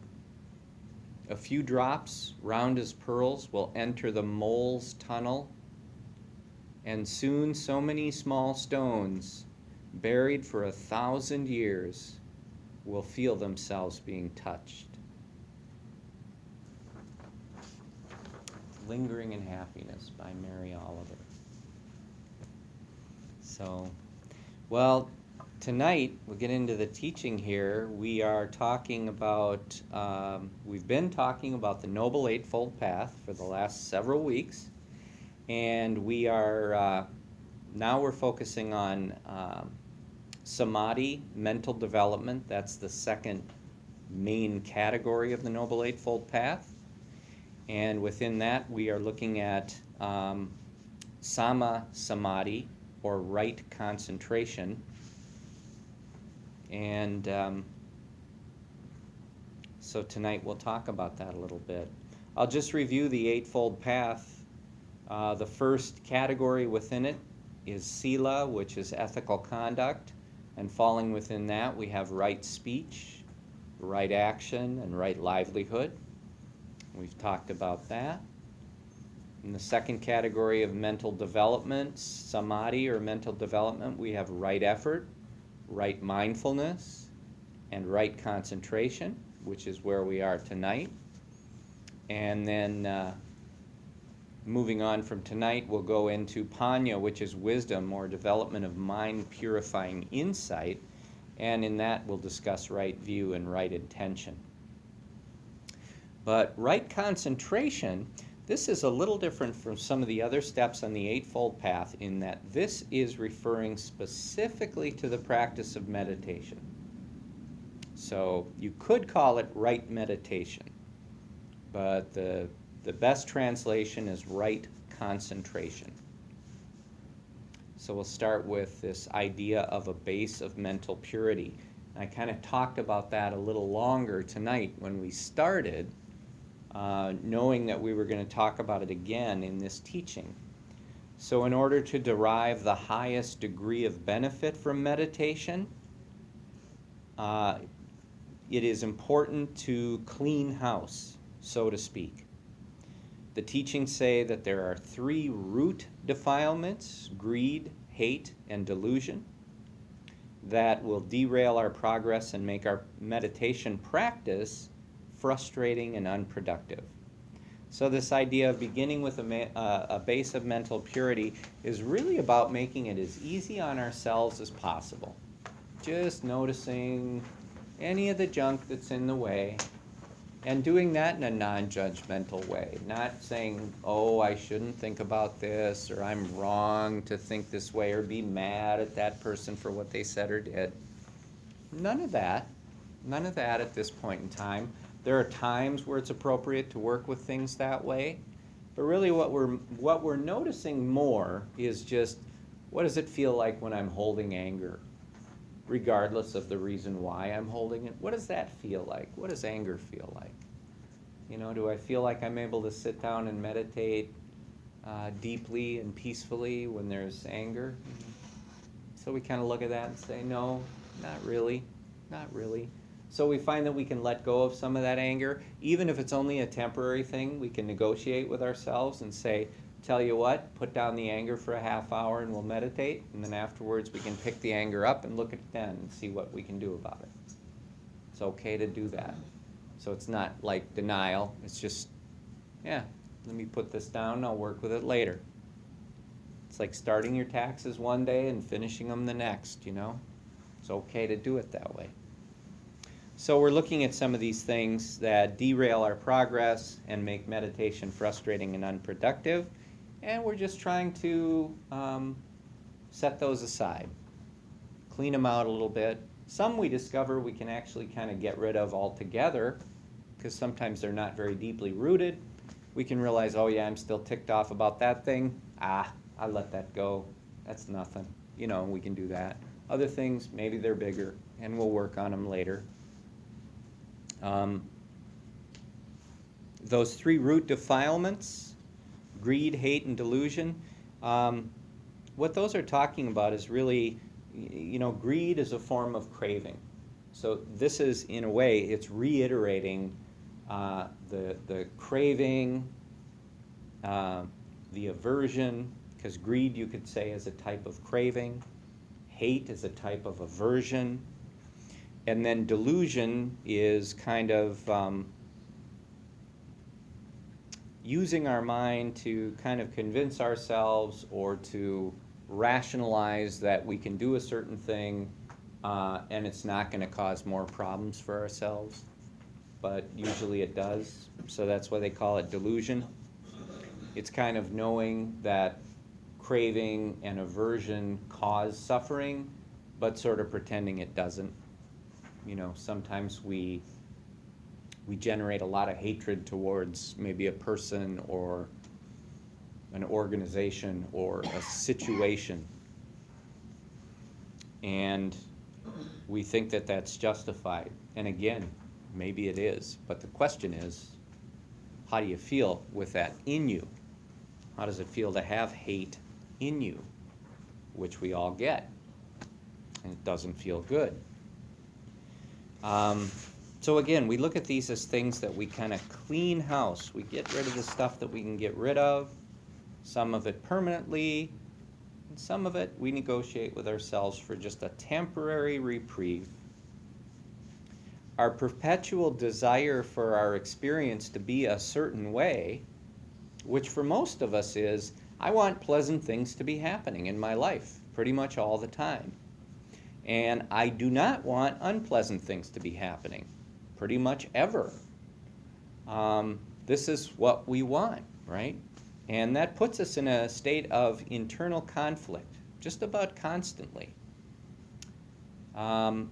A few drops, round as pearls, will enter the mole's tunnel, and soon so many small stones, buried for 1,000 years, will feel themselves being touched. Lingering in Happiness by Mary Oliver. So, well, tonight we'll get into the teaching here. We are talking about, we've been talking about the Noble Eightfold Path for the last several weeks, and we are, now we're focusing on Samadhi, mental development. That's the second main category of the Noble Eightfold Path. And within that, we are looking at Samma Samadhi, or right concentration. And so tonight we'll talk about that a little bit. I'll just review the Eightfold Path. The first category within it is Sila, which is ethical conduct. And falling within that, we have right speech, right action, and right livelihood. We've talked about that. In the second category of mental development, samadhi or mental development, we have right effort, right mindfulness, and right concentration, which is where we are tonight. And then moving on from tonight, we'll go into panya, which is wisdom or development of mind-purifying insight. And in that, we'll discuss right view and right intention. But right concentration, this is a little different from some of the other steps on the Eightfold Path in that this is referring specifically to the practice of meditation. So you could call it right meditation, but the best translation is right concentration. So we'll start with this idea of a base of mental purity. I kind of talked about that a little longer tonight when we started, knowing that we were going to talk about it again in this teaching. So in order to derive the highest degree of benefit from meditation, it is important to clean house, so to speak. The teachings say that there are 3 root defilements, greed, hate, and delusion, that will derail our progress and make our meditation practice frustrating and unproductive. So this idea of beginning with a base of mental purity is really about making it as easy on ourselves as possible. Just noticing any of the junk that's in the way, and doing that in a non-judgmental way. Not saying, oh, I shouldn't think about this, or I'm wrong to think this way, or be mad at that person for what they said or did. None of that. None of that at this point in time. There are times where it's appropriate to work with things that way, but really what we're noticing more is just, what does it feel like when I'm holding anger? Regardless of the reason why I'm holding it, what does that feel like? What does anger feel like? You know, do I feel like I'm able to sit down and meditate deeply and peacefully when there's anger? So we kind of look at that and say, no, not really, not really. So we find that we can let go of some of that anger. Even if it's only a temporary thing, we can negotiate with ourselves and say, tell you what, put down the anger for a half hour and we'll meditate, and then afterwards we can pick the anger up and look at it then and see what we can do about it. It's okay to do that. So it's not like denial, it's just, yeah, let me put this down and I'll work with it later. It's like starting your taxes one day and finishing them the next, you know? It's okay to do it that way. So we're looking at some of these things that derail our progress and make meditation frustrating and unproductive, and we're just trying to set those aside, clean them out a little bit. Some we discover we can actually kind of get rid of altogether, because sometimes they're not very deeply rooted. We can realize, oh yeah, I'm still ticked off about that thing. I let that go. That's nothing. You know, we can do that. Other things, maybe they're bigger, and we'll work on them later. Those 3 root defilements, greed, hate, and delusion, what those are talking about is really, you know, greed is a form of craving. So this is, in a way, it's reiterating the craving, the aversion, because greed, you could say, is a type of craving. Hate is a type of aversion. And then delusion is kind of using our mind to kind of convince ourselves or to rationalize that we can do a certain thing and it's not going to cause more problems for ourselves. But usually it does, so that's why they call it delusion. It's kind of knowing that craving and aversion cause suffering, but sort of pretending it doesn't. You know, sometimes we generate a lot of hatred towards maybe a person or an organization or a situation, and we think that that's justified. And again, maybe it is, but the question is, how do you feel with that in you? How does it feel to have hate in you, which we all get, and it doesn't feel good. So again, we look at these as things that we kind of clean house. We get rid of the stuff that we can get rid of, some of it permanently, and some of it we negotiate with ourselves for just a temporary reprieve. Our perpetual desire for our experience to be a certain way, which for most of us is, I want pleasant things to be happening in my life pretty much all the time. And I do not want unpleasant things to be happening pretty much ever. This is what we want, right? And that puts us in a state of internal conflict just about constantly. And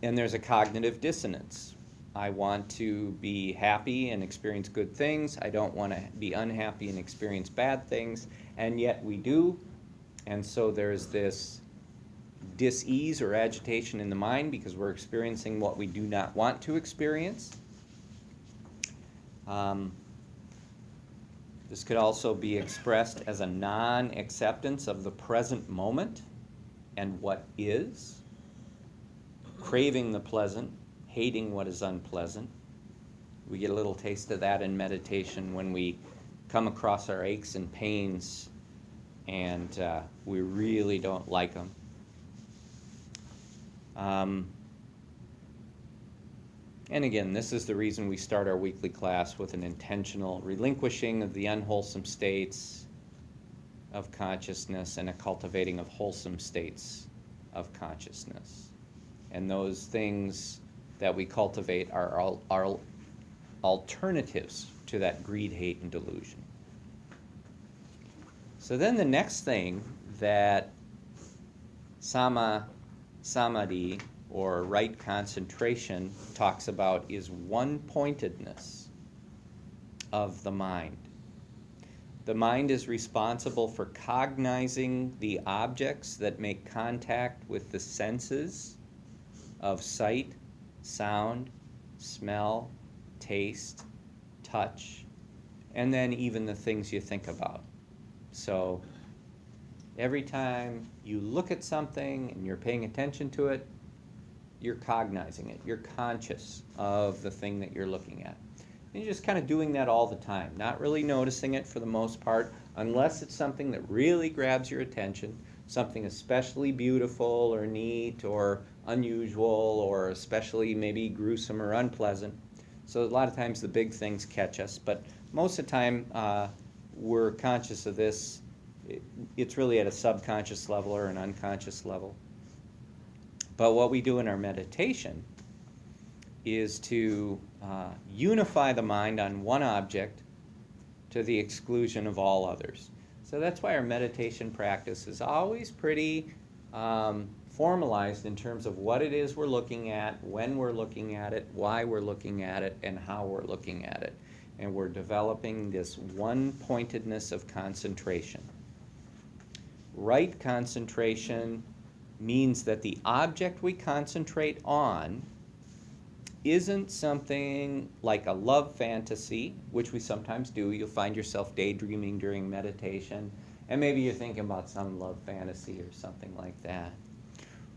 there's a cognitive dissonance. I want to be happy and experience good things. I don't want to be unhappy and experience bad things. And yet we do. And so there's this dis-ease or agitation in the mind because we're experiencing what we do not want to experience. This could also be expressed as a non-acceptance of the present moment and what is, craving the pleasant, hating what is unpleasant. We get a little taste of that in meditation when we come across our aches and pains and we really don't like them. And again, this is the reason we start our weekly class with an intentional relinquishing of the unwholesome states of consciousness and a cultivating of wholesome states of consciousness. And those things that we cultivate are alternatives to that greed, hate, and delusion. So then the next thing that Samma Samadhi, or right concentration, talks about is one-pointedness of the mind. The mind is responsible for cognizing the objects that make contact with the senses of sight, sound, smell, taste, touch, and then even the things you think about. So every time you look at something and you're paying attention to it, you're cognizing it. You're conscious of the thing that you're looking at. And you're just kind of doing that all the time, not really noticing it for the most part, unless it's something that really grabs your attention, something especially beautiful or neat or unusual or especially maybe gruesome or unpleasant. So a lot of times the big things catch us, but most of the time we're conscious of this. It's really at a subconscious level or an unconscious level. But what we do in our meditation is to unify the mind on one object to the exclusion of all others. So that's why our meditation practice is always pretty formalized in terms of what it is we're looking at, when we're looking at it, why we're looking at it, and how we're looking at it. And we're developing this one-pointedness of concentration. Right concentration means that the object we concentrate on isn't something like a love fantasy, which we sometimes do. You'll find yourself daydreaming during meditation, and maybe you're thinking about some love fantasy or something like that.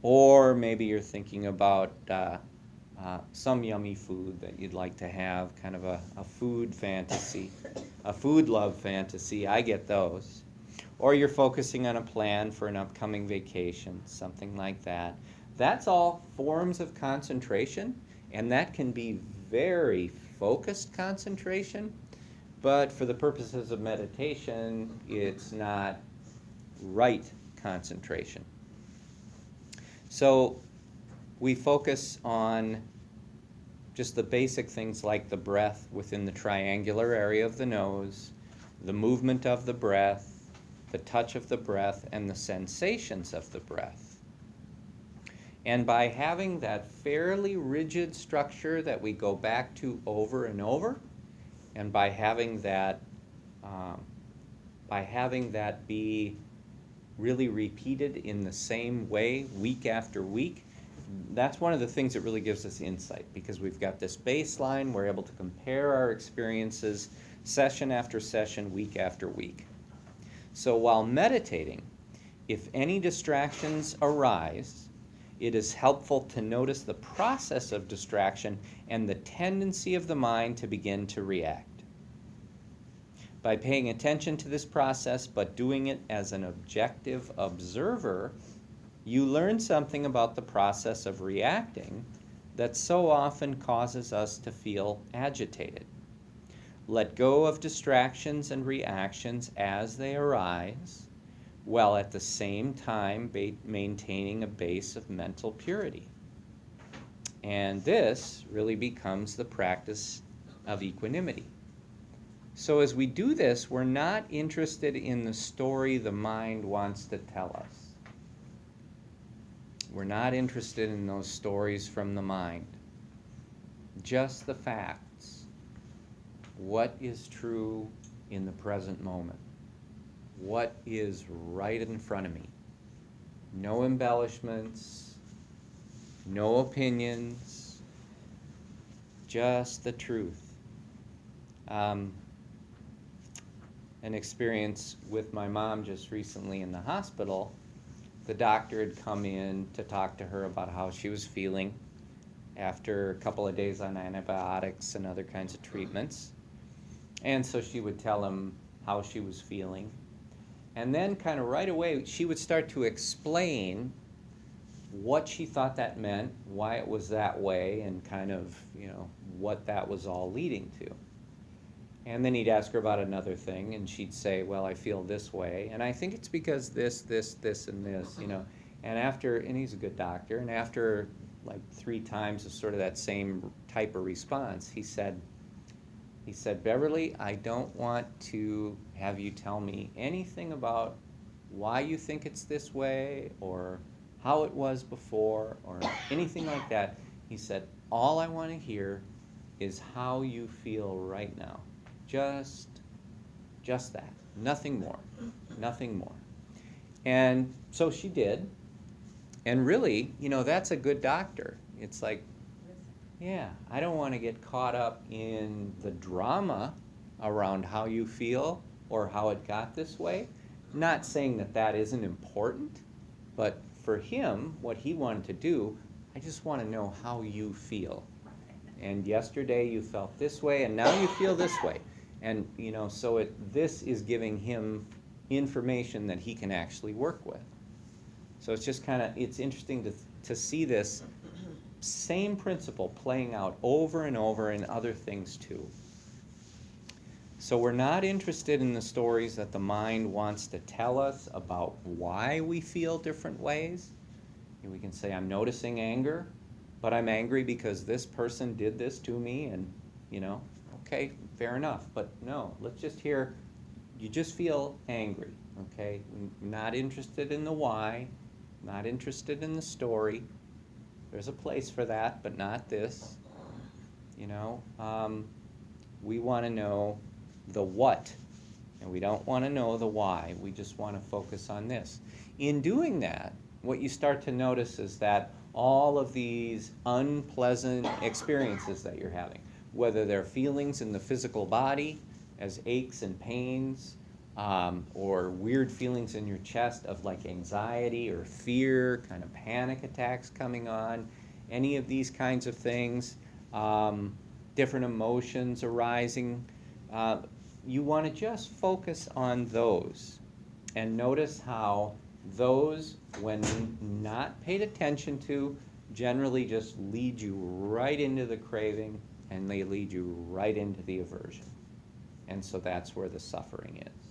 Or maybe you're thinking about some yummy food that you'd like to have, kind of a food fantasy, a food love fantasy. I get those. Or you're focusing on a plan for an upcoming vacation, something like that. That's all forms of concentration, and that can be very focused concentration, but for the purposes of meditation, it's not right concentration. So we focus on just the basic things like the breath within the triangular area of the nose, the movement of the breath, the touch of the breath, and the sensations of the breath. And by having that fairly rigid structure that we go back to over and over, and by having that be really repeated in the same way week after week, that's one of the things that really gives us insight, because we've got this baseline, we're able to compare our experiences session after session, week after week. So while meditating, if any distractions arise, it is helpful to notice the process of distraction and the tendency of the mind to begin to react. By paying attention to this process, but doing it as an objective observer, you learn something about the process of reacting that so often causes us to feel agitated. Let go of distractions and reactions as they arise, while at the same time maintaining a base of mental purity. And this really becomes the practice of equanimity. So as we do this, we're not interested in the story the mind wants to tell us. We're not interested in those stories from the mind. Just the facts. What is true in the present moment? What is right in front of me? No embellishments, no opinions, just the truth. An experience with my mom just recently in the hospital. The doctor had come in to talk to her about how she was feeling after a couple of days on antibiotics and other kinds of treatments. And so she would tell him how she was feeling. And then kind of right away, she would start to explain what she thought that meant, why it was that way, and kind of, what that was all leading to. And then he'd ask her about another thing, and she'd say, well, I feel this way, and I think it's because this, and this, And and he's a good doctor, and after like 3 times of sort of that same type of response, he said, Beverly, I don't want to have you tell me anything about why you think it's this way, or how it was before, or anything like that. He said, all I want to hear is how you feel right now. Just that. Nothing more. Nothing more. And so she did. And really, that's a good doctor. It's like, yeah, I don't want to get caught up in the drama around how you feel or how it got this way. Not saying that that isn't important, but for him, what he wanted to do, I just want to know how you feel. And yesterday you felt this way, and now you feel this way. And, so this is giving him information that he can actually work with. So it's just it's interesting to see this same principle playing out over and over in other things too. So we're not interested in the stories that the mind wants to tell us about why we feel different ways. We can say, I'm noticing anger, but I'm angry because this person did this to me, and, okay, fair enough. But no, let's just hear, you just feel angry, okay? Not interested in the why, not interested in the story. There's a place for that, but not this. We want to know the what, and we don't want to know the why. We just want to focus on this. In doing that, what you start to notice is that all of these unpleasant experiences that you're having, whether they're feelings in the physical body as aches and pains, or weird feelings in your chest of like anxiety or fear, kind of panic attacks coming on, any of these kinds of things, different emotions arising, you want to just focus on those and notice how those, when not paid attention to, generally just lead you right into the craving, and they lead you right into the aversion. And so that's where the suffering is.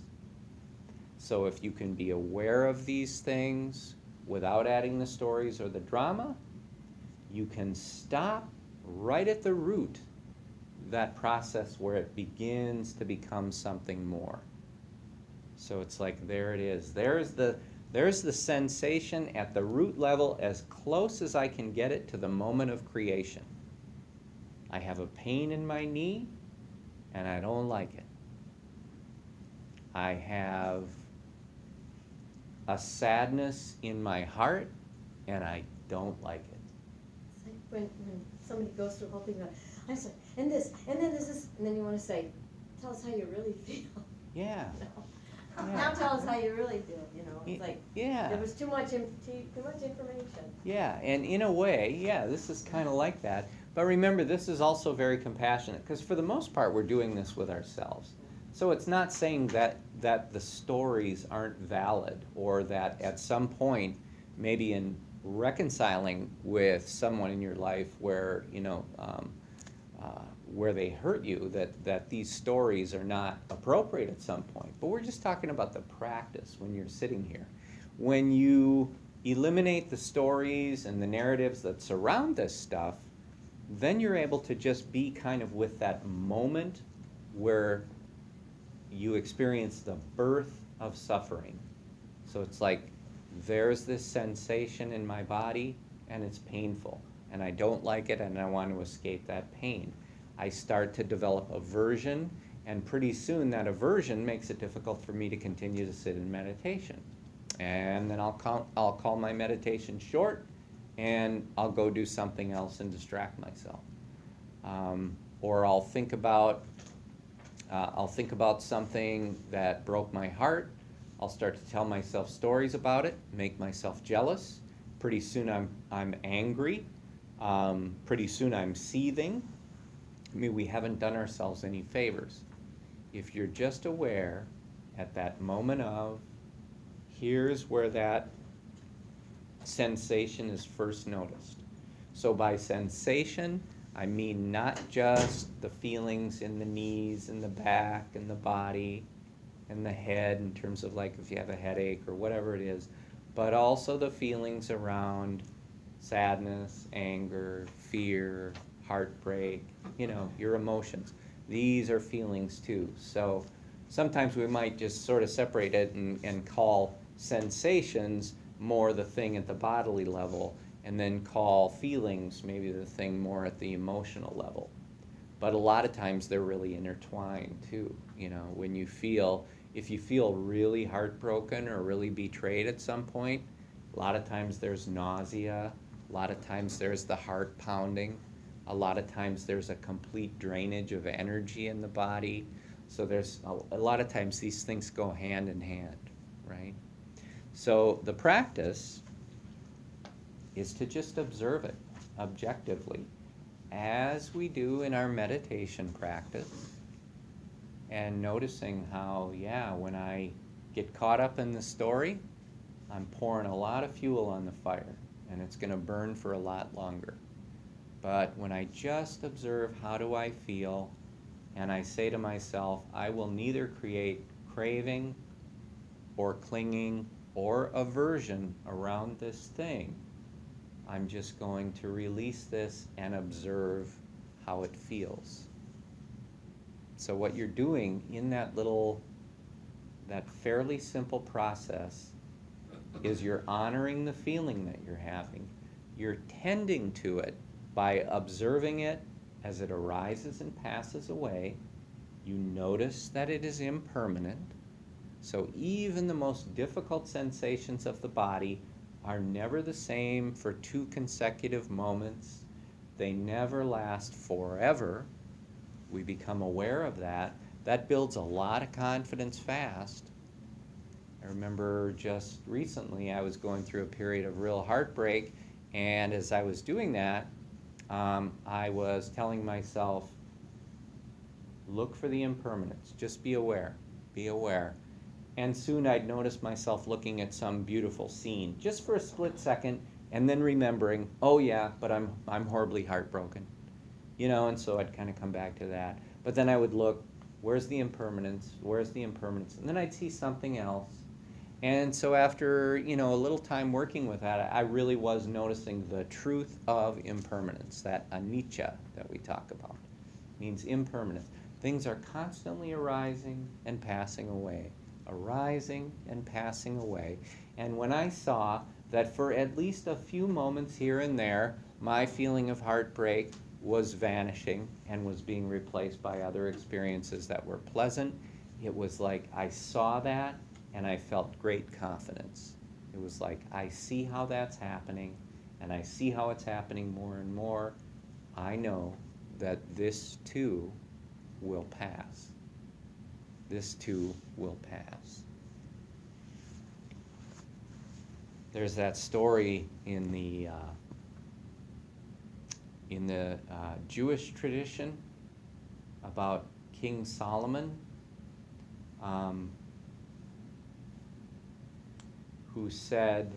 So if you can be aware of these things without adding the stories or the drama, you can stop right at the root that process where it begins to become something more. So it's like, there it is. There's the sensation at the root level, as close as I can get it to the moment of creation. I have a pain in my knee, and I don't like it. I have a sadness in my heart, and I don't like it. It's like when somebody goes through a whole thing, like, I'm sorry, and this, and then this, and then you want to say, tell us how you really feel. Yeah. Now tell us how you really feel, it's like, Yeah. there was too much information. Yeah, and in a way, this is kind of like that. But remember, this is also very compassionate, because for the most part, we're doing this with ourselves. So it's not saying that the stories aren't valid, or that at some point, maybe in reconciling with someone in your life where, where they hurt you, that these stories are not appropriate at some point. But we're just talking about the practice when you're sitting here. When you eliminate the stories and the narratives that surround this stuff, then you're able to just be kind of with that moment where you experience the birth of suffering. So it's like, there's this sensation in my body and it's painful and I don't like it and I want to escape that pain. I start to develop aversion, and pretty soon that aversion makes it difficult for me to continue to sit in meditation. And then I'll call my meditation short, and I'll go do something else and distract myself. Or I'll think about something that broke my heart. I'll start to tell myself stories about it, make myself jealous. Pretty soon I'm angry. Pretty soon I'm seething. I mean, we haven't done ourselves any favors. If you're just aware at that moment of, here's where that sensation is first noticed. So by sensation, I mean not just the feelings in the knees and the back and the body and the head in terms of like if you have a headache or whatever it is, but also the feelings around sadness, anger, fear, heartbreak, your emotions. These are feelings too. So sometimes we might just sort of separate it and call sensations more the thing at the bodily level, and then call feelings maybe the thing more at the emotional level. But a lot of times they're really intertwined too. When if you feel really heartbroken or really betrayed at some point, a lot of times there's nausea, a lot of times there's the heart pounding, a lot of times there's a complete drainage of energy in the body. So there's a lot of times these things go hand in hand, right? So the practice is to just observe it objectively, as we do in our meditation practice, and noticing how, when I get caught up in the story, I'm pouring a lot of fuel on the fire, and it's going to burn for a lot longer. But when I just observe how do I feel, and I say to myself, I will neither create craving or clinging or aversion around this thing. I'm just going to release this and observe how it feels. So what you're doing in that fairly simple process is you're honoring the feeling that you're having. You're tending to it by observing it as it arises and passes away. You notice that it is impermanent. So even the most difficult sensations of the body are never the same for 2 consecutive moments. They never last forever. We become aware of that. That builds a lot of confidence fast. I remember just recently I was going through a period of real heartbreak, and as I was doing that, I was telling myself, look for the impermanence, just be aware, be aware. And soon I'd notice myself looking at some beautiful scene, just for a split second, and then remembering, oh yeah, but I'm horribly heartbroken. And so I'd kind of come back to that. But then I would look, where's the impermanence? Where's the impermanence? And then I'd see something else. And so after, a little time working with that, I really was noticing the truth of impermanence, that anicca that we talk about. Means impermanence. Things are constantly arising and passing away, arising and passing away. And when I saw that for at least a few moments here and there, my feeling of heartbreak was vanishing and was being replaced by other experiences that were pleasant, it was like I saw that and I felt great confidence. It was like, I see how that's happening, and I see how it's happening more and more. I know that this too will pass. This too will pass. There's that story in the Jewish tradition about King Solomon who said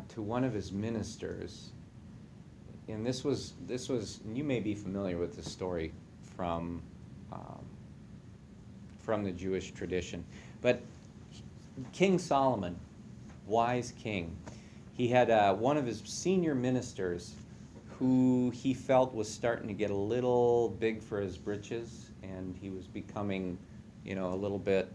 to one of his ministers, and this was, you may be familiar with this story from the Jewish tradition, but King Solomon, wise king, he had one of his senior ministers who he felt was starting to get a little big for his britches, and he was becoming, a little bit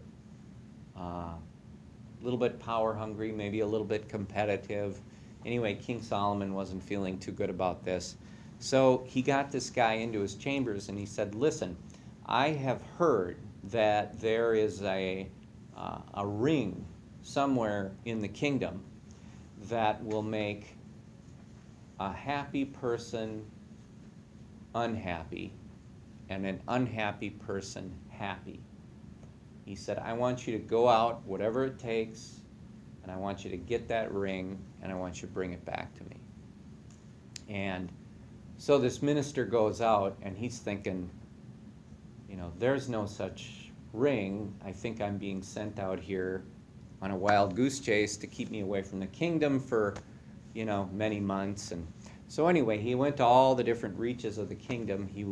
power hungry, maybe a little bit competitive. Anyway, King Solomon wasn't feeling too good about this. So he got this guy into his chambers and he said, listen, I have heard that there is a ring somewhere in the kingdom that will make a happy person unhappy and an unhappy person happy. He said, I want you to go out, whatever it takes, and I want you to get that ring, and I want you to bring it back to me. And so this minister goes out, and he's thinking, there's no such ring. I think I'm being sent out here on a wild goose chase to keep me away from the kingdom for, many months. And so anyway, he went to all the different reaches of the kingdom. He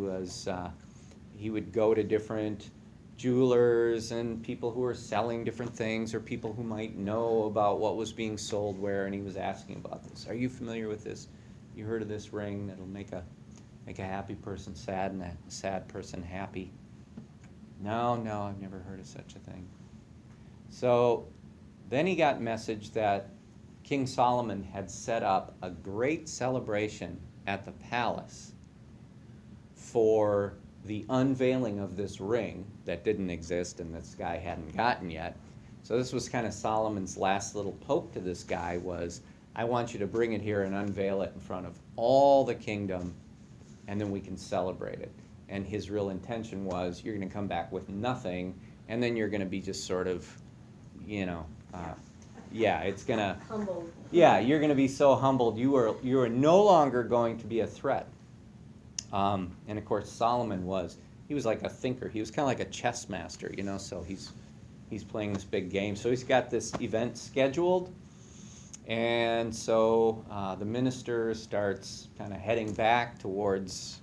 would go to different jewelers and people who were selling different things, or people who might know about what was being sold where, and he was asking about this. Are you familiar with this? You heard of this ring that'll make a happy person sad and a sad person happy? No, I've never heard of such a thing. So then he got message that King Solomon had set up a great celebration at the palace for the unveiling of this ring that didn't exist and this guy hadn't gotten yet. So this was kind of Solomon's last little poke to this guy was, I want you to bring it here and unveil it in front of all the kingdom, and then we can celebrate it. And his real intention was, you're going to come back with nothing, and then you're going to be just sort of, it's going to... Humbled. Yeah, you're going to be so humbled. You are no longer going to be a threat. And of course, Solomon he was like a thinker. He was kind of like a chess master, so he's playing this big game. So he's got this event scheduled, and so the minister starts kind of heading back towards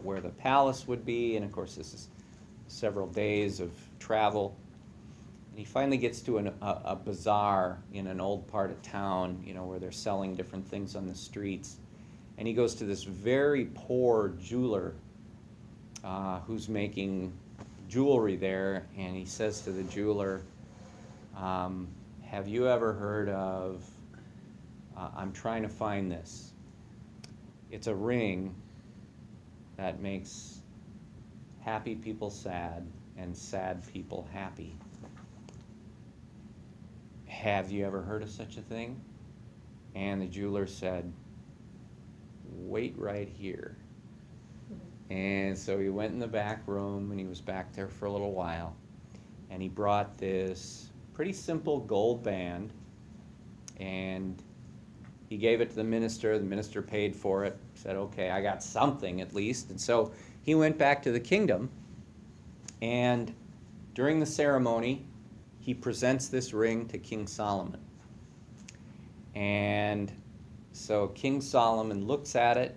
where the palace would be, and of course this is several days of travel. And he finally gets to a bazaar in an old part of town, where they're selling different things on the streets. And he goes to this very poor jeweler who's making jewelry there, and he says to the jeweler, have you ever heard of, I'm trying to find this. It's a ring that makes happy people sad and sad people happy. Have you ever heard of such a thing? And the jeweler said, wait right here. And so he went in the back room, and he was back there for a little while, and he brought this pretty simple gold band, and he gave it to the minister. The minister paid for it, said, okay, I got something at least. And so he went back to the kingdom, and during the ceremony, he presents this ring to King Solomon. And so King Solomon looks at it,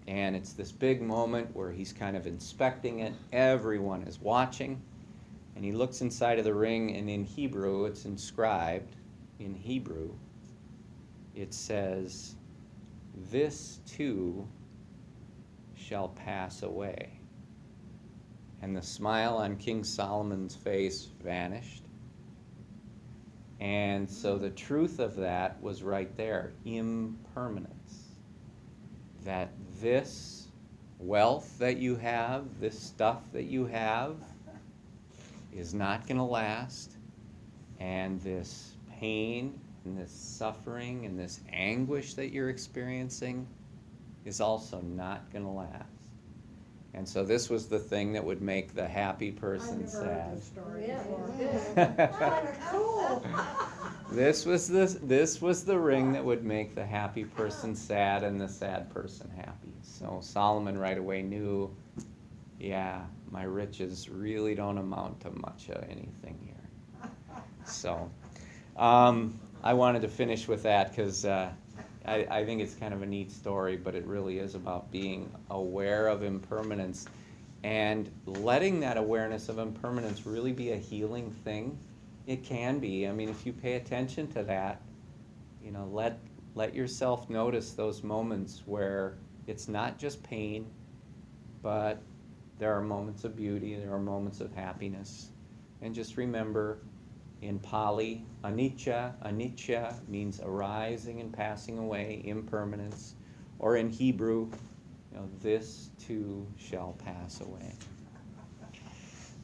and it's this big moment where he's kind of inspecting it. Everyone is watching, and he looks inside of the ring, and in Hebrew, it's inscribed in Hebrew. It says, this too shall pass away. And the smile on King Solomon's face vanished. And so the truth of that was right there, impermanence. That this wealth that you have, this stuff that you have, is not going to last. And this pain and this suffering and this anguish that you're experiencing is also not going to last. And so this was the thing that would make the happy person I've never heard sad. this story Yeah, before. it's cool. This was the ring that would make the happy person sad and the sad person happy. So Solomon right away knew, yeah, my riches really don't amount to much of anything here. So, I wanted to finish with that because I think it's kind of a neat story, but it really is about being aware of impermanence and letting that awareness of impermanence really be a healing thing. It can be. I mean, if you pay attention to that, you know, let yourself notice those moments where it's not just pain, but there are moments of beauty, there are moments of happiness. And just remember, in Pali, anicca means arising and passing away, impermanence. Or in Hebrew, you know, this too shall pass away.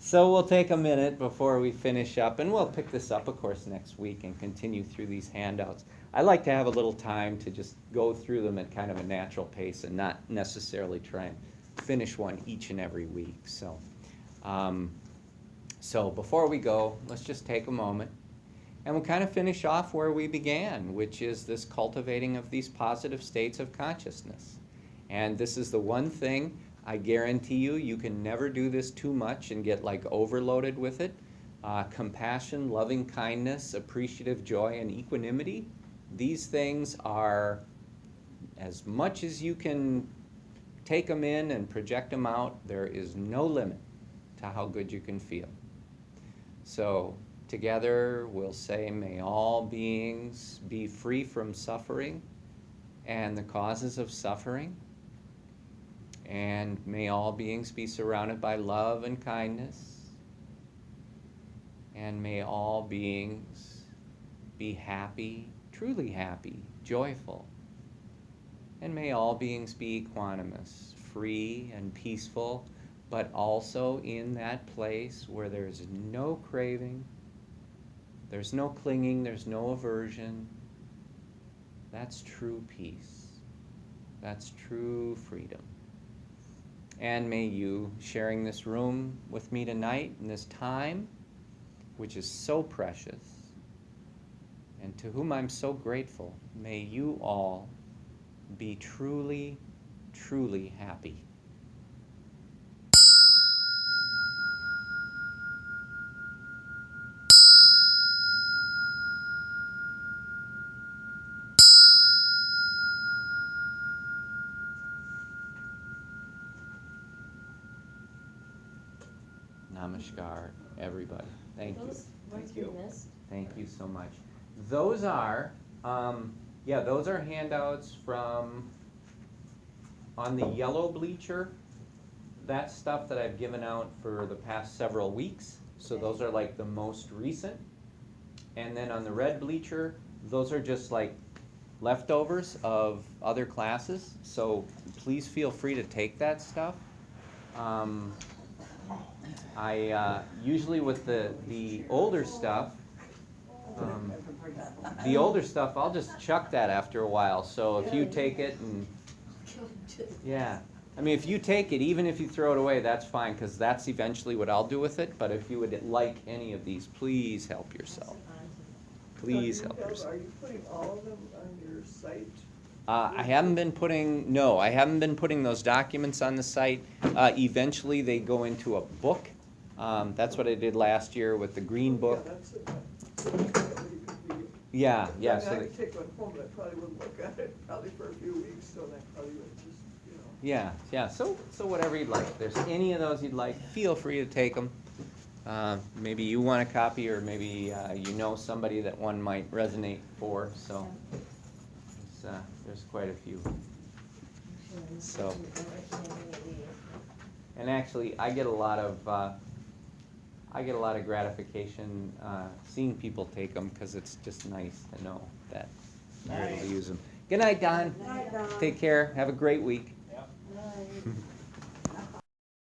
So we'll take a minute before we finish up, and we'll pick this up, of course, next week and continue through these handouts. I like to have a little time to just go through them at kind of a natural pace and not necessarily try and finish one each and every week. So before we go, let's just take a moment, and we'll kind of finish off where we began, which is this cultivating of these positive states of consciousness. And this is the one thing I guarantee you can never do this too much and get like overloaded with it. Compassion, loving kindness, appreciative joy, and equanimity. These things are, as much as you can take them in and project them out, there is no limit to how good you can feel. So together we'll say, may all beings be free from suffering and the causes of suffering. And may all beings be surrounded by love and kindness. And may all beings be happy, truly happy, joyful. And may all beings be equanimous, free and peaceful, but also in that place where there's no craving, there's no clinging, there's no aversion. That's true peace. That's true freedom. And may you, sharing this room with me tonight in this time, which is so precious, and to whom I'm so grateful, may you all be truly, truly happy. Namaskar, everybody. Thank you. Those ones we missed. Thank you so much. Those are, those are handouts from, on the yellow bleacher, that's stuff that I've given out for the past several weeks. So those are like the most recent. And then on the red bleacher, those are just like leftovers of other classes. So please feel free to take that stuff. I usually with the older stuff, I'll just chuck that after a while. So if you take it and, yeah. I mean, if you take it, even if you throw it away, that's fine, because that's eventually what I'll do with it. But if you would like any of these, please help yourself. Please help yourself. Are you putting all of them on your site? I haven't been putting those documents on the site. Eventually, they go into a book. That's what I did last year with the green book. Yeah, that's it. Yeah. I mean, So I could take one home, but I probably wouldn't look at it probably for a few weeks, so that probably would just, yeah. So whatever you'd like. If there's any of those you'd like, feel free to take them. Maybe you want a copy, or maybe you know somebody that one might resonate for. So there's quite a few. So, and actually, I get a lot of gratification seeing people take them, because it's just nice to know that you're able to use them. Good night, Don. Night, Don. Take care. Have a great week.